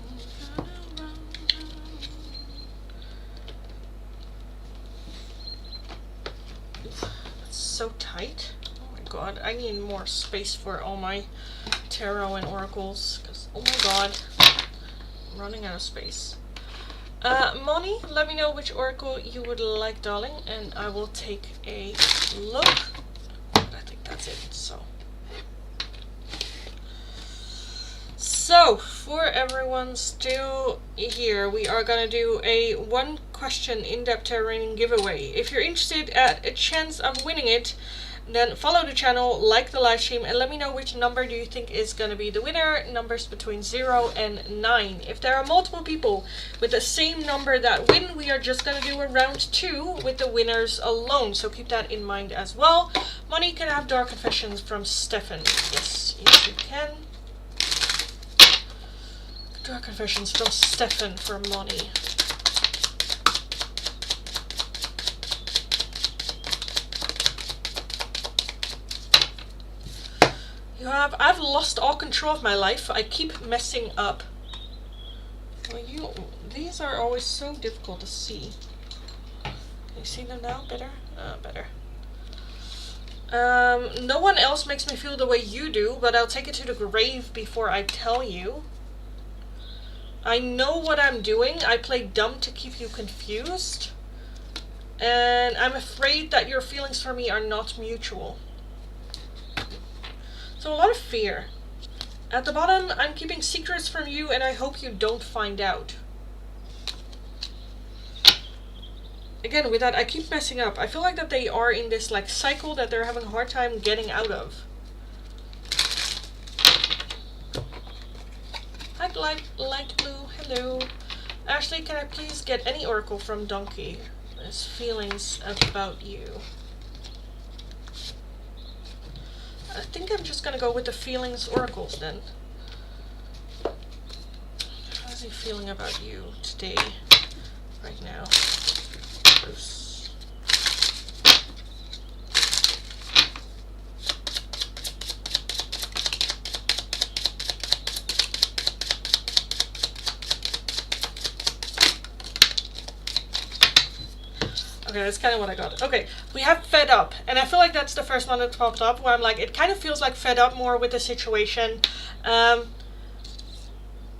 It's so tight. Oh my god, I need more space for all my tarot and oracles, because oh my god, I'm running out of space. Moni, let me know which oracle you would like, darling, and I will take a look. I think that's it. So, for everyone still here, we are gonna do a 1-question in-depth tarot reading giveaway. If you're interested at a chance of winning it, then follow the channel, like the live stream, and let me know which number do you think is going to be the winner. Numbers between 0 and 9. If there are multiple people with the same number that win, we are just going to do a round 2 with the winners alone. So keep that in mind as well. Moni, can I have Dark Confessions from Stefan? Yes, you can. Dark Confessions from Stefan for Moni. I've lost all control of my life. I keep messing up. Well, these are always so difficult to see. Can you see them now? Better? Better. No one else makes me feel the way you do, but I'll take it to the grave before I tell you. I know what I'm doing. I play dumb to keep you confused. And I'm afraid that your feelings for me are not mutual. So a lot of fear. At the bottom, I'm keeping secrets from you and I hope you don't find out. Again, with that, I keep messing up. I feel like that they are in this like cycle that they're having a hard time getting out of. Hi, light blue. Hello. Ashley, can I please get any oracle from Donkey? His feelings about you. I think I'm just gonna go with the feelings oracles then. How's he feeling about you today, right now, Bruce? Okay, that's kind of what I got. Okay, we have fed up, and I feel like that's the first one that popped up, where I'm like, it kind of feels like fed up more with the situation.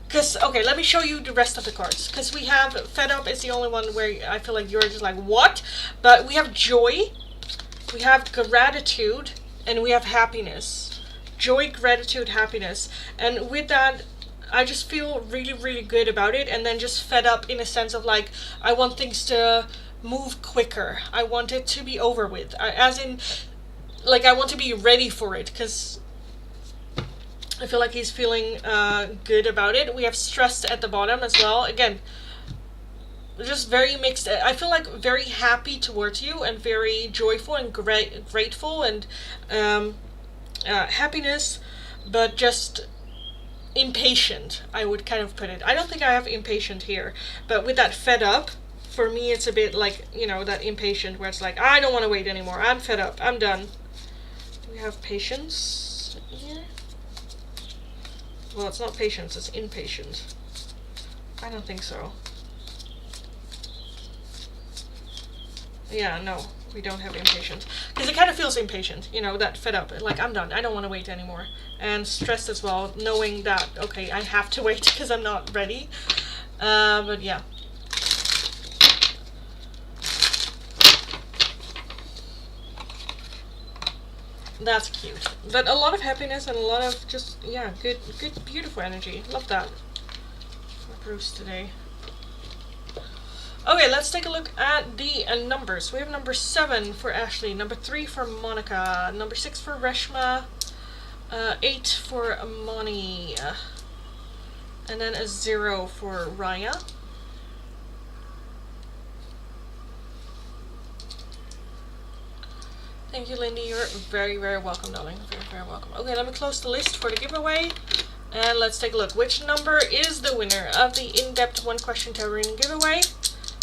Because, okay, let me show you the rest of the cards. Because we have fed up is the only one where I feel like you're just like, what? But we have joy, we have gratitude, and we have happiness. Joy, gratitude, happiness. And with that, I just feel really, really good about it. And then just fed up in a sense of like, I want things to move quicker. I want it to be over with. As in, like, I want to be ready for it, because I feel like he's feeling good about it. We have stressed at the bottom as well. Again, just very mixed. I feel like very happy towards you and very joyful and grateful and happiness, but just impatient, I would kind of put it. I don't think I have impatient here, but with that fed up, for me it's a bit like, you know, that impatient where it's like, I don't want to wait anymore. I'm fed up. I'm done. Do we have patience here? Well, it's not patience, it's impatient. I don't think so. Yeah, no, we don't have impatient. Because it kind of feels impatient, you know, that fed up. Like, I'm done. I don't want to wait anymore. And stressed as well, knowing that, okay, I have to wait because I'm not ready. But yeah. That's cute. But a lot of happiness and a lot of just, yeah, good, beautiful energy. Love that. For Bruce today. Okay, let's take a look at the numbers. We have number 7 for Ashley, number 3 for Monica, number 6 for Reshma, 8 for Moni, and then a 0 for Raya. Thank you, Lindy. You're very, very welcome, darling. Very, very welcome. Okay, let me close the list for the giveaway. And let's take a look. Which number is the winner of the in-depth 1-question tarot reading giveaway?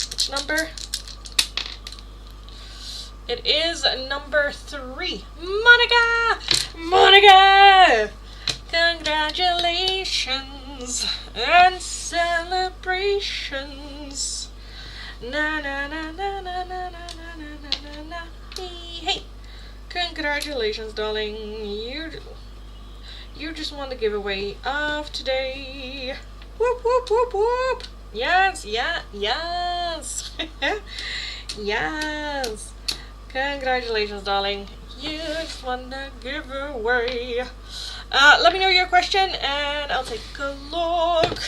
Which number? It is number 3. Monica! Monica! Congratulations and celebrations. Na na na na na na na na na na. Hey! Congratulations, darling. You just won the giveaway of today. Whoop, whoop, whoop, whoop. Yes, yeah, yes. Yes. Congratulations, darling. You just won the giveaway. Let me know your question and I'll take a look.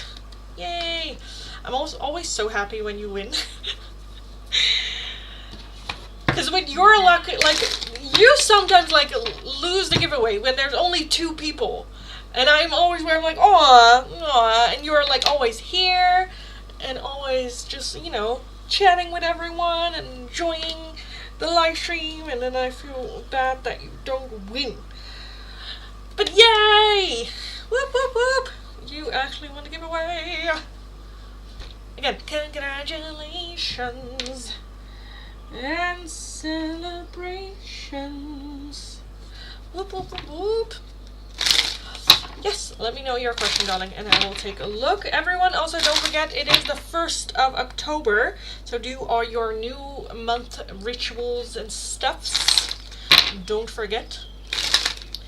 Yay. I'm also always so happy when you win. Because when you're lucky, like, you sometimes, like, lose the giveaway when there's only 2 people. And I'm always where I'm like, aw, and you're, like, always here and always just, chatting with everyone and enjoying the live stream, and then I feel bad that you don't win. But yay! Whoop, whoop, whoop! You actually won the giveaway. Again, congratulations and celebrations. Whoop, whoop, whoop, whoop. Yes, let me know your question, darling, and I will take a look. Everyone, also don't forget, it is the 1st of October, so do all your new month rituals and stuffs. Don't forget.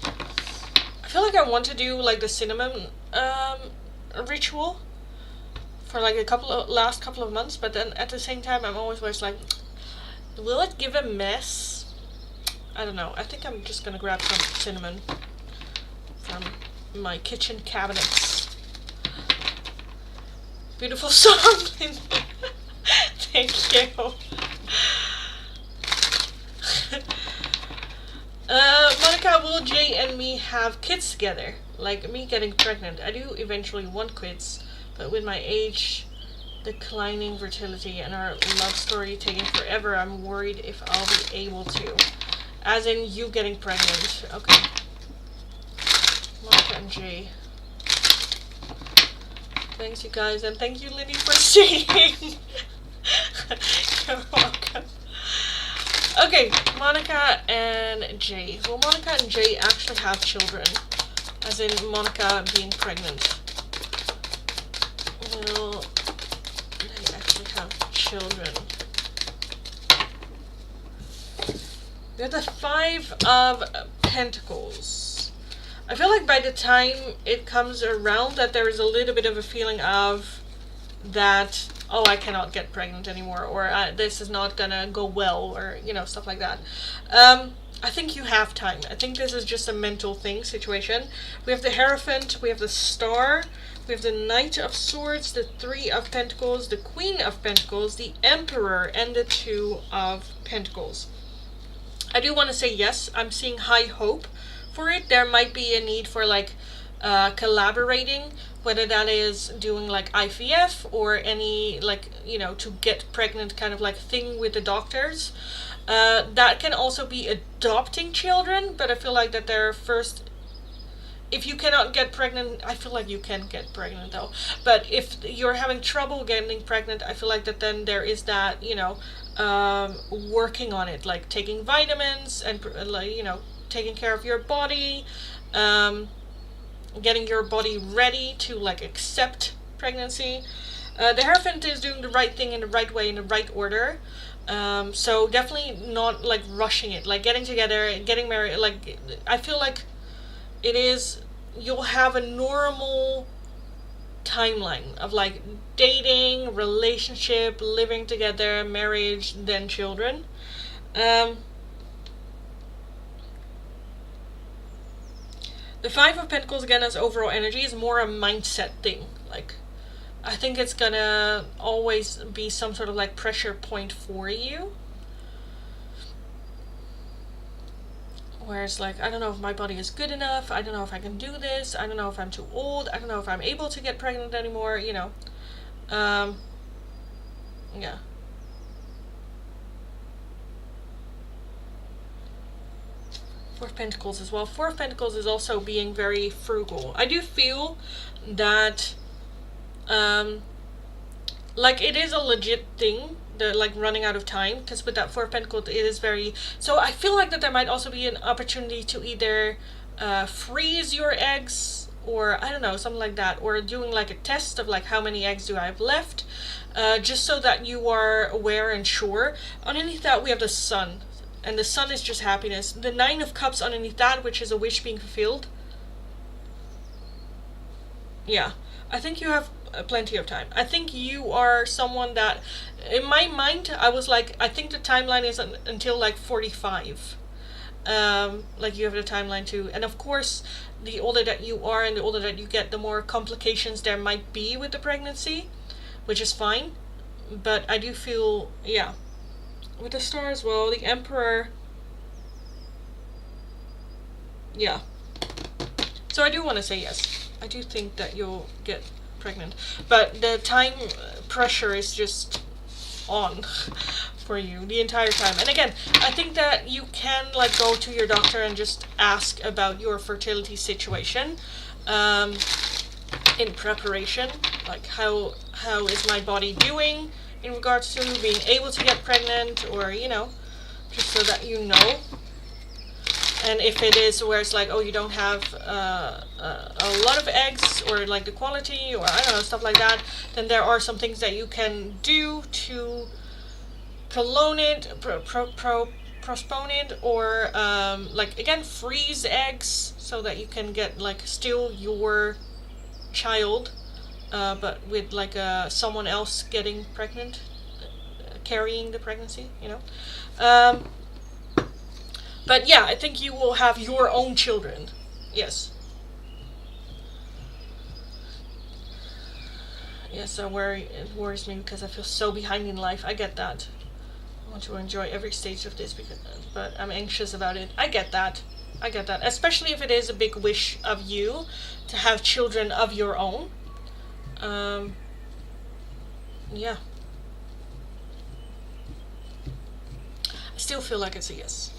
I feel like I want to do, like, the cinnamon ritual for, like, last couple of months, but then at the same time, I'm always like, will it give a mess? I don't know. I think I'm just gonna grab some cinnamon from my kitchen cabinets. Beautiful song. Thank you. Monica, will Jay and me have kids together? Like me getting pregnant. I do eventually want kids, but with my age, declining fertility, and our love story taking forever, I'm worried if I'll be able to. As in you getting pregnant. Okay. Monica and Jay. Thanks, you guys, and thank you, Liddy, for singing. You're welcome. Okay, Monica and Jay. Will Monica and Jay actually have children? As in Monica being pregnant. Will they actually have children? We have the 5 of Pentacles. I feel like by the time it comes around that there is a little bit of a feeling of that, oh, I cannot get pregnant anymore, or this is not gonna go well, or, stuff like that. I think you have time. I think this is just a mental thing, situation. We have the Hierophant, we have the Star, we have the Knight of Swords, the 3 of Pentacles, the Queen of Pentacles, the Emperor, and the 2 of Pentacles. I do want to say yes, I'm seeing high hope for it. There might be a need for, like, collaborating, whether that is doing, like, IVF or any, like, to get pregnant kind of, like, thing with the doctors. That can also be adopting children, but I feel like that they're first... If you cannot get pregnant, I feel like you can get pregnant though. But if you're having trouble getting pregnant, I feel like that then there is that, working on it, like taking vitamins and, taking care of your body, getting your body ready to, like, accept pregnancy. The Hierophant is doing the right thing in the right way, in the right order. So definitely not, like, rushing it, like getting together, getting married. Like, I feel like it is, you'll have a normal timeline of, like, dating, relationship, living together, marriage, then children. The 5 of Pentacles, again, as overall energy, is more a mindset thing. Like, I think it's gonna always be some sort of, like, pressure point for you. Whereas, like, I don't know if my body is good enough, I don't know if I can do this, I don't know if I'm too old, I don't know if I'm able to get pregnant anymore, Yeah. 4 of Pentacles as well. 4 of Pentacles is also being very frugal. I do feel that, like, it is a legit thing, the, like, running out of time, because with that 4 of Pentacles, it is very... So I feel like that there might also be an opportunity to either freeze your eggs, or, I don't know, something like that, or doing, like, a test of, like, how many eggs do I have left, just so that you are aware and sure. Underneath that, we have the Sun. And the Sun is just happiness. The 9 of Cups underneath that, which is a wish being fulfilled. Yeah, I think you have plenty of time. I think you are someone that, in my mind, I was like, I think the timeline is until like 45. Like you have the timeline too. And of course, the older that you are and the older that you get, the more complications there might be with the pregnancy, which is fine. But I do feel, yeah, with the star as well, the Emperor, yeah. So I do want to say yes. I do think that you'll get pregnant. But the time pressure is just on for you the entire time. And again, I think that you can like go to your doctor and just ask about your fertility situation in preparation, like how is my body doing in regards to being able to get pregnant, or you know, just so that you know. And if it is where it's like, oh, you don't have a lot of eggs, or like the quality, or I don't know, stuff like that, then there are some things that you can do to prolong it, postpone it, or like again, freeze eggs so that you can get like still your child, but with like someone else getting pregnant, carrying the pregnancy, you know. But yeah, I think you will have your own children. Yes. Yes, it worries me because I feel so behind in life. I get that. I want to enjoy every stage of this, but I'm anxious about it. I get that. I get that. Especially if it is a big wish of you to have children of your own. Yeah. I still feel like it's a yes.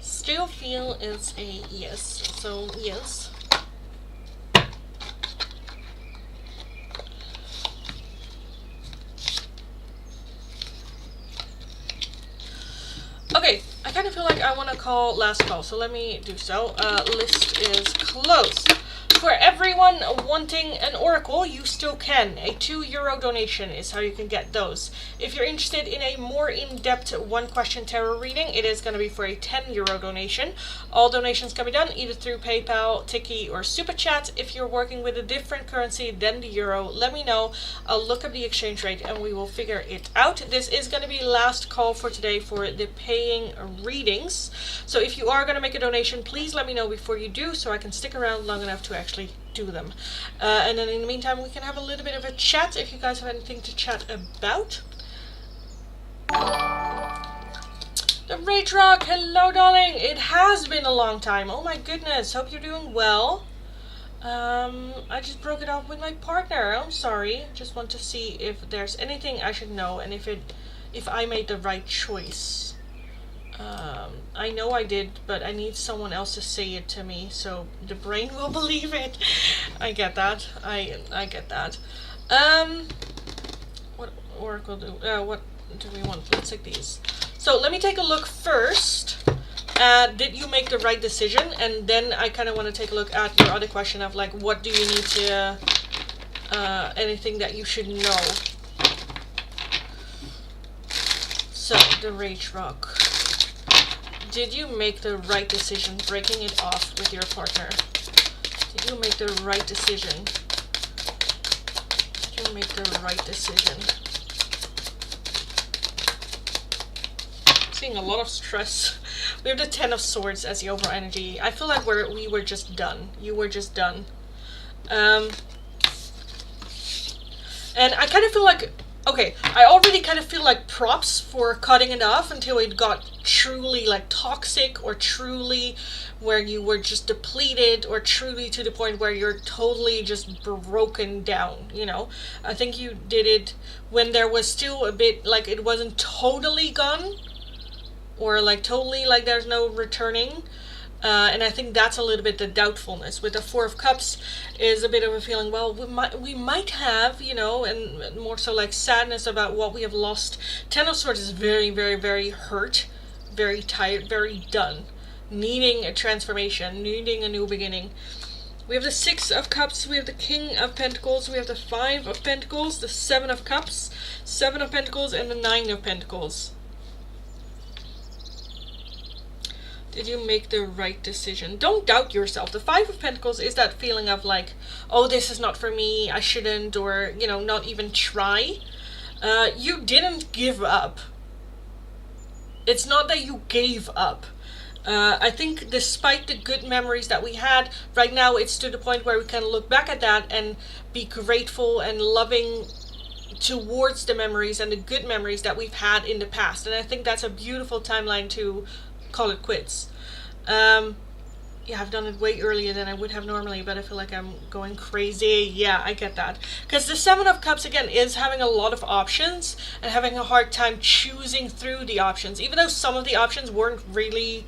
Still feel it's a yes. So, yes. Okay, I kind of feel like I want to call last call, so let me do so. List is closed. For everyone wanting an oracle, you still can. A €2 donation is how you can get those. If you're interested in a more in-depth one-question tarot reading, it is going to be for a €10 donation. All donations can be done either through PayPal, Tiki, or Super Chat. If you're working with a different currency than the euro, let me know. I'll look up the exchange rate and we will figure it out. This is going to be last call for today for the paying readings. So if you are going to make a donation, please let me know before you do so I can stick around long enough to actually do them. And then in the meantime, we can have a little bit of a chat if you guys have anything to chat about. The Rage Rock, hello darling, it has been a long time. Oh my goodness, hope you're doing well. I just broke it off with my partner. I'm sorry. Just want to see if there's anything I should know and if I made the right choice. I know I did, but I need someone else to say it to me so the brain will believe it. I get that. I get that. What oracle what do we want? Let's take these. So let me take a look first. Did you make the right decision? And then I kind of want to take a look at your other question of like, what do you need to, anything that you should know. So, the Rage Rock. Did you make the right decision breaking it off with your partner? Did you make the right decision? Did you make the right decision? I'm seeing a lot of stress. We have the 10 of Swords as the overall energy. I feel like we were just done. You were just done. And I kind of feel like, okay, I already kind of feel like props for cutting it off until it got truly like toxic, or truly where you were just depleted, or truly to the point where you're totally just broken down, you know. I think you did it when there was still a bit like it wasn't totally gone, or like totally like there's no returning. And I think that's a little bit the doubtfulness. With the Four of Cups is a bit of a feeling, well, we might have, you know, and more so like sadness about what we have lost. 10 of Swords is very, very, very hurt, very tired, very done, needing a transformation, needing a new beginning. We have the 6 of Cups, we have the King of Pentacles, we have the 5 of Pentacles, the 7 of Cups, 7 of Pentacles, and the 9 of Pentacles. Did you make the right decision? Don't doubt yourself. The Five of Pentacles is that feeling of like, oh, this is not for me, I shouldn't, or, you know, not even try. You didn't give up. It's not that you gave up. I think despite the good memories that we had, right now it's to the point where we can look back at that and be grateful and loving towards the memories and the good memories that we've had in the past. And I think that's a beautiful timeline to call it quits. Yeah, I've done it way earlier than I would have normally, but I feel like I'm going crazy. Yeah, I get that. Because the Seven of Cups, again, is having a lot of options and having a hard time choosing through the options. Even though some of the options weren't really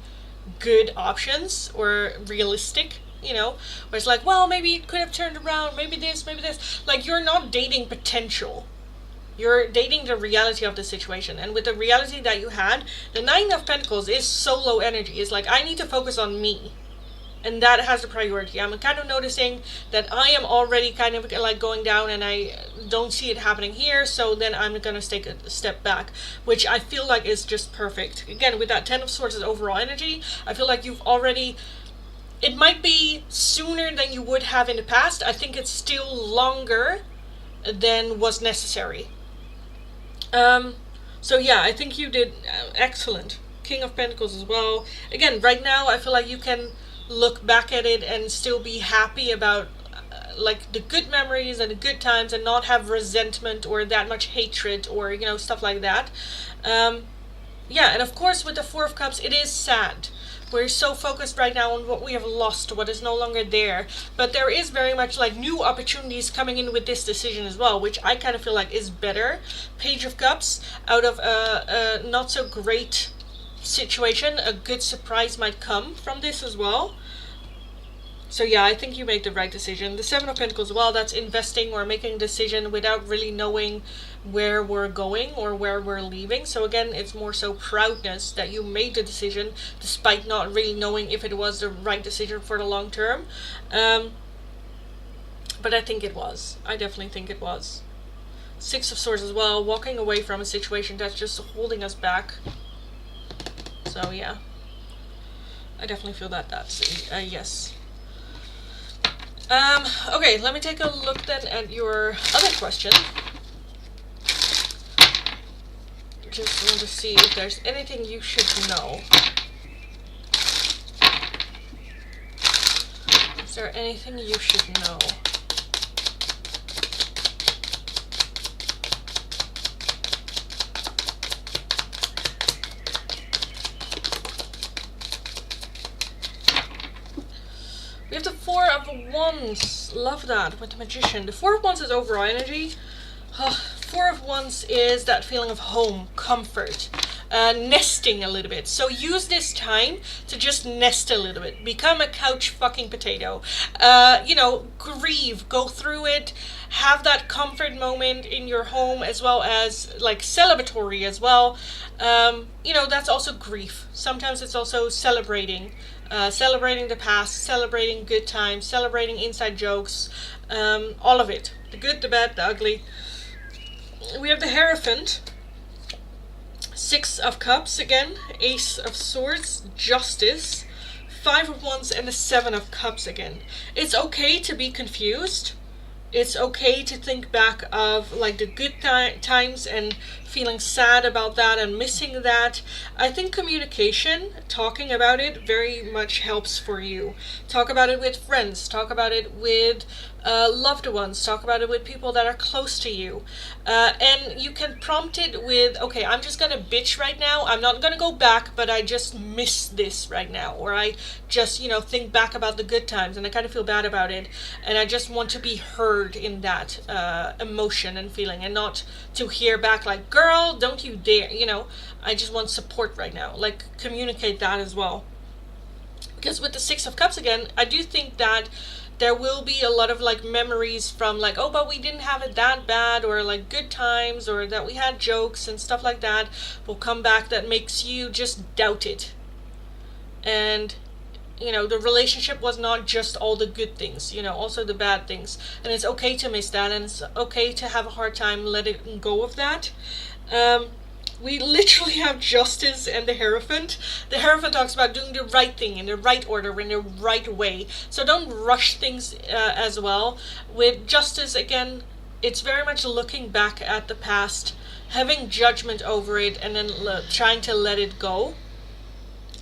good options or realistic, you know, where it's like, well, maybe it could have turned around, maybe this, maybe this. Like, you're not dating potential. You're dating the reality of the situation. And with the reality that you had, the Nine of Pentacles is so low energy. It's like, I need to focus on me. And that has the priority. I'm kind of noticing that I am already kind of like going down and I don't see it happening here. So then I'm going to take a step back, which I feel like is just perfect. Again, with that Ten of Swords as overall energy, I feel like you've already... It might be sooner than you would have in the past. I think it's still longer than was necessary. So yeah, I think you did excellent. King of Pentacles as well. Again, right now I feel like you can look back at it and still be happy about like the good memories and the good times and not have resentment or that much hatred or, you know, stuff like that. Yeah, and of course with the Four of Cups, it is sad. We're so focused right now on what we have lost, what is no longer there. But there is very much like new opportunities coming in with this decision as well, which I kind of feel like is better. Page of Cups, out of a not so great situation, a good surprise might come from this as well. So yeah, I think you made the right decision. The Seven of Pentacles, well, that's investing or making a decision without really knowing where we're going or where we're leaving. So again, it's more so proudness that you made the decision despite not really knowing if it was the right decision for the long term. But I think it was. I definitely think it was. Six of Swords as well, walking away from a situation that's just holding us back. So yeah, I definitely feel that that's a yes. Okay, let me take a look then at your other question. Just want to see if there's anything you should know. Is there anything you should know? We have the Four of Wands. Love that with the Magician. The Four of Wands is overall energy. Four of Wands is that feeling of home, comfort, nesting a little bit. So use this time to just nest a little bit. Become a couch fucking potato. You know, grieve, go through it. Have that comfort moment in your home as well as like celebratory as well. You know, that's also grief. Sometimes it's also celebrating. Celebrating the past, celebrating good times, celebrating inside jokes, all of it. The good, the bad, the ugly. We have the Hierophant, Six of Cups again, Ace of Swords, Justice, Five of Wands, and the Seven of Cups again. It's okay to be confused. It's okay to think back of like the good times and feeling sad about that and missing that. I think communication, talking about it very much helps for you. Talk about it with friends, talk about it with loved ones, talk about it with people that are close to you. And you can prompt it with, okay, I'm just gonna bitch right now. I'm not gonna go back, but I just miss this right now. Or I just, you know, think back about the good times and I kind of feel bad about it. And I just want to be heard in that emotion and feeling, and not to hear back like, girl, don't you dare, you know. I just want support right now. Like, communicate that as well. Because with the Six of Cups again, I do think that there will be a lot of like memories from like, oh, but we didn't have it that bad, or like good times, or that we had jokes and stuff like that will come back that makes you just doubt it. And you know, the relationship was not just all the good things, you know, also the bad things. And it's okay to miss that, and it's okay to have a hard time letting go of that. we literally have Justice and the Hierophant. The Hierophant talks about doing the right thing in the right order, in the right way. So don't rush things as well. With Justice, again, it's very much looking back at the past, having judgment over it, and then trying to let it go.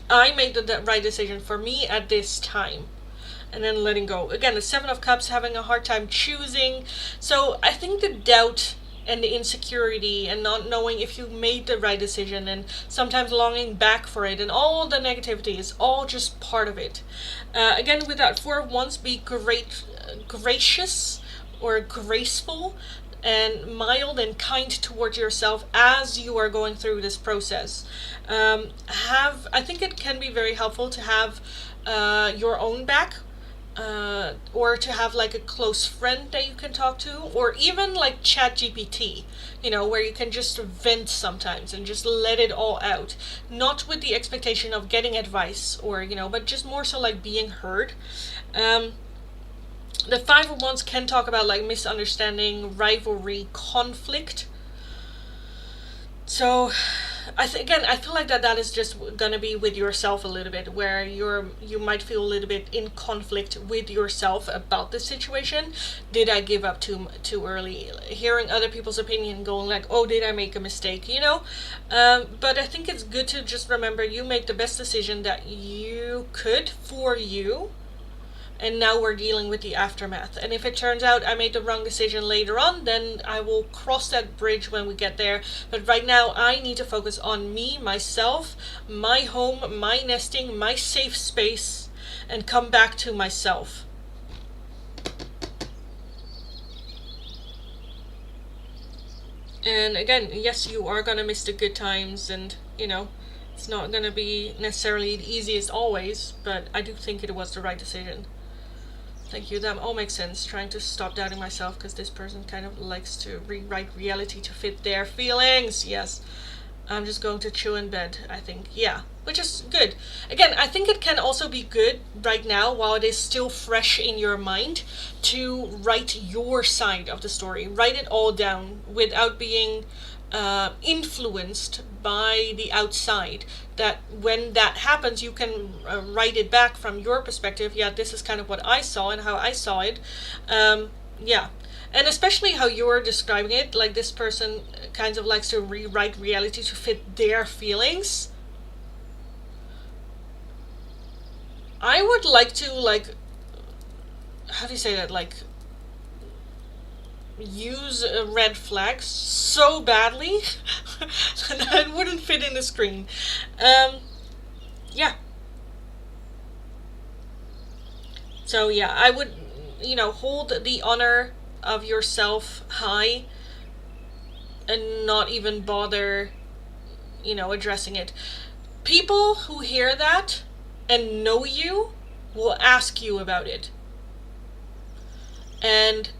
I made the right decision for me at this time. And then letting go. Again, the Seven of Cups, having a hard time choosing. So I think the doubt and the insecurity and not knowing if you made the right decision and sometimes longing back for it and all the negativity is all just part of it. Again, with that Four of Wands, be gracious or graceful and mild and kind towards yourself as you are going through this process. I think it can be very helpful to have your own back, or to have like a close friend that you can talk to, or even like ChatGPT, where you can just vent sometimes and just let it all out, not with the expectation of getting advice or but just more so like being heard. The Five of Wands can talk about like misunderstanding, rivalry, conflict. So I feel like that is just gonna be with yourself a little bit, where you might feel a little bit in conflict with yourself about the situation. Did I give up too early? Hearing other people's opinion, going like, oh, did I make a mistake? But I think it's good to just remember you make the best decision that you could for you. And now we're dealing with the aftermath. And if it turns out I made the wrong decision later on, then I will cross that bridge when we get there. But right now, I need to focus on me, myself, my home, my nesting, my safe space, and come back to myself. And again, yes, you are gonna miss the good times, and it's not gonna be necessarily the easiest always, but I do think it was the right decision. Thank you. That all makes sense. Trying to stop doubting myself because this person kind of likes to rewrite reality to fit their feelings. Yes. I'm just going to chill in bed, I think. Yeah. Which is good. Again, I think it can also be good right now, while it is still fresh in your mind, to write your side of the story. Write it all down without being influenced by the outside. That when that happens, you can write it back from your perspective. Yeah, this is kind of what I saw and how I saw it. Yeah. And especially how you're describing it, like this person kind of likes to rewrite reality to fit their feelings. I would like to, how do you say that, use red flags so badly that it wouldn't fit in the screen. Yeah. So yeah, I would, hold the honor of yourself high and not even bother, addressing it. People who hear that and know you will ask you about it. And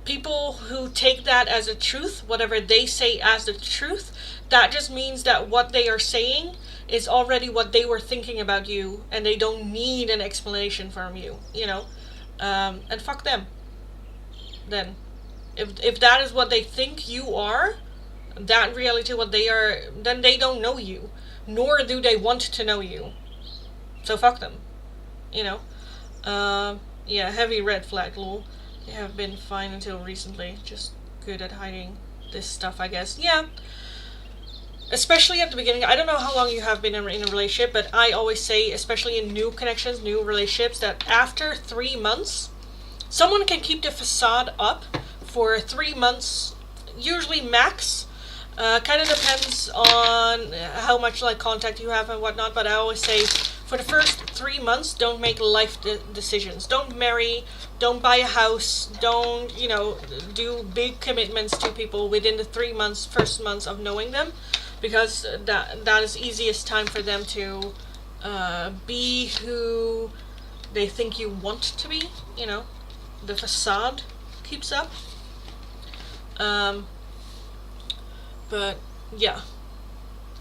people who take that as a truth, whatever they say as the truth, that just means that what they are saying is already what they were thinking about you, and they don't need an explanation from you, and fuck them. Then, if that is what they think you are, that reality what they are, then they don't know you, nor do they want to know you. So fuck them, Yeah, heavy red flag, lol. They have been fine until recently. Just good at hiding this stuff, I guess. Yeah. Especially at the beginning. I don't know how long you have been in a relationship, but I always say, especially in new connections, new relationships, that after 3 months, someone can keep the facade up for 3 months, usually max. Kind of depends on how much contact you have and whatnot, but I always say, for the first 3 months, don't make life decisions. Don't marry, don't buy a house, don't, do big commitments to people within the 3 months, first months of knowing them, because that is easiest time for them to be who they think you want to be, the facade keeps up. But, yeah.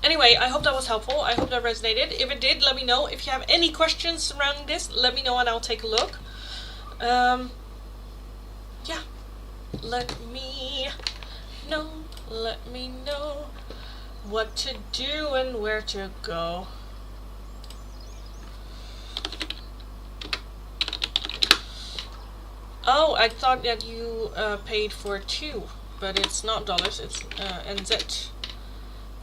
Anyway, I hope that was helpful. I hope that resonated. If it did, let me know. If you have any questions surrounding this, let me know and I'll take a look. Yeah. Let me know. what to do and where to go. Oh, I thought that you paid for 2, but it's not dollars, it's NZ.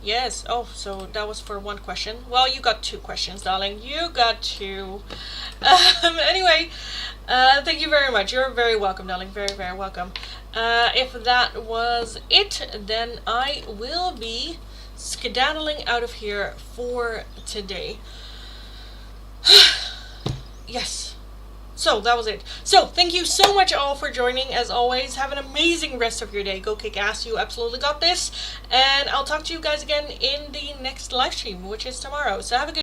Yes, oh, so that was for 1 question. Well, you got 2 questions, darling. You got 2. Anyway, thank you very much. You're very welcome, darling. Very, very welcome. If that was it, then I will be skedaddling out of here for today. Yes. So that was it. So thank you so much all for joining. As always, have an amazing rest of your day. Go kick ass. You absolutely got this. And I'll talk to you guys again in the next live stream, which is tomorrow. So have a good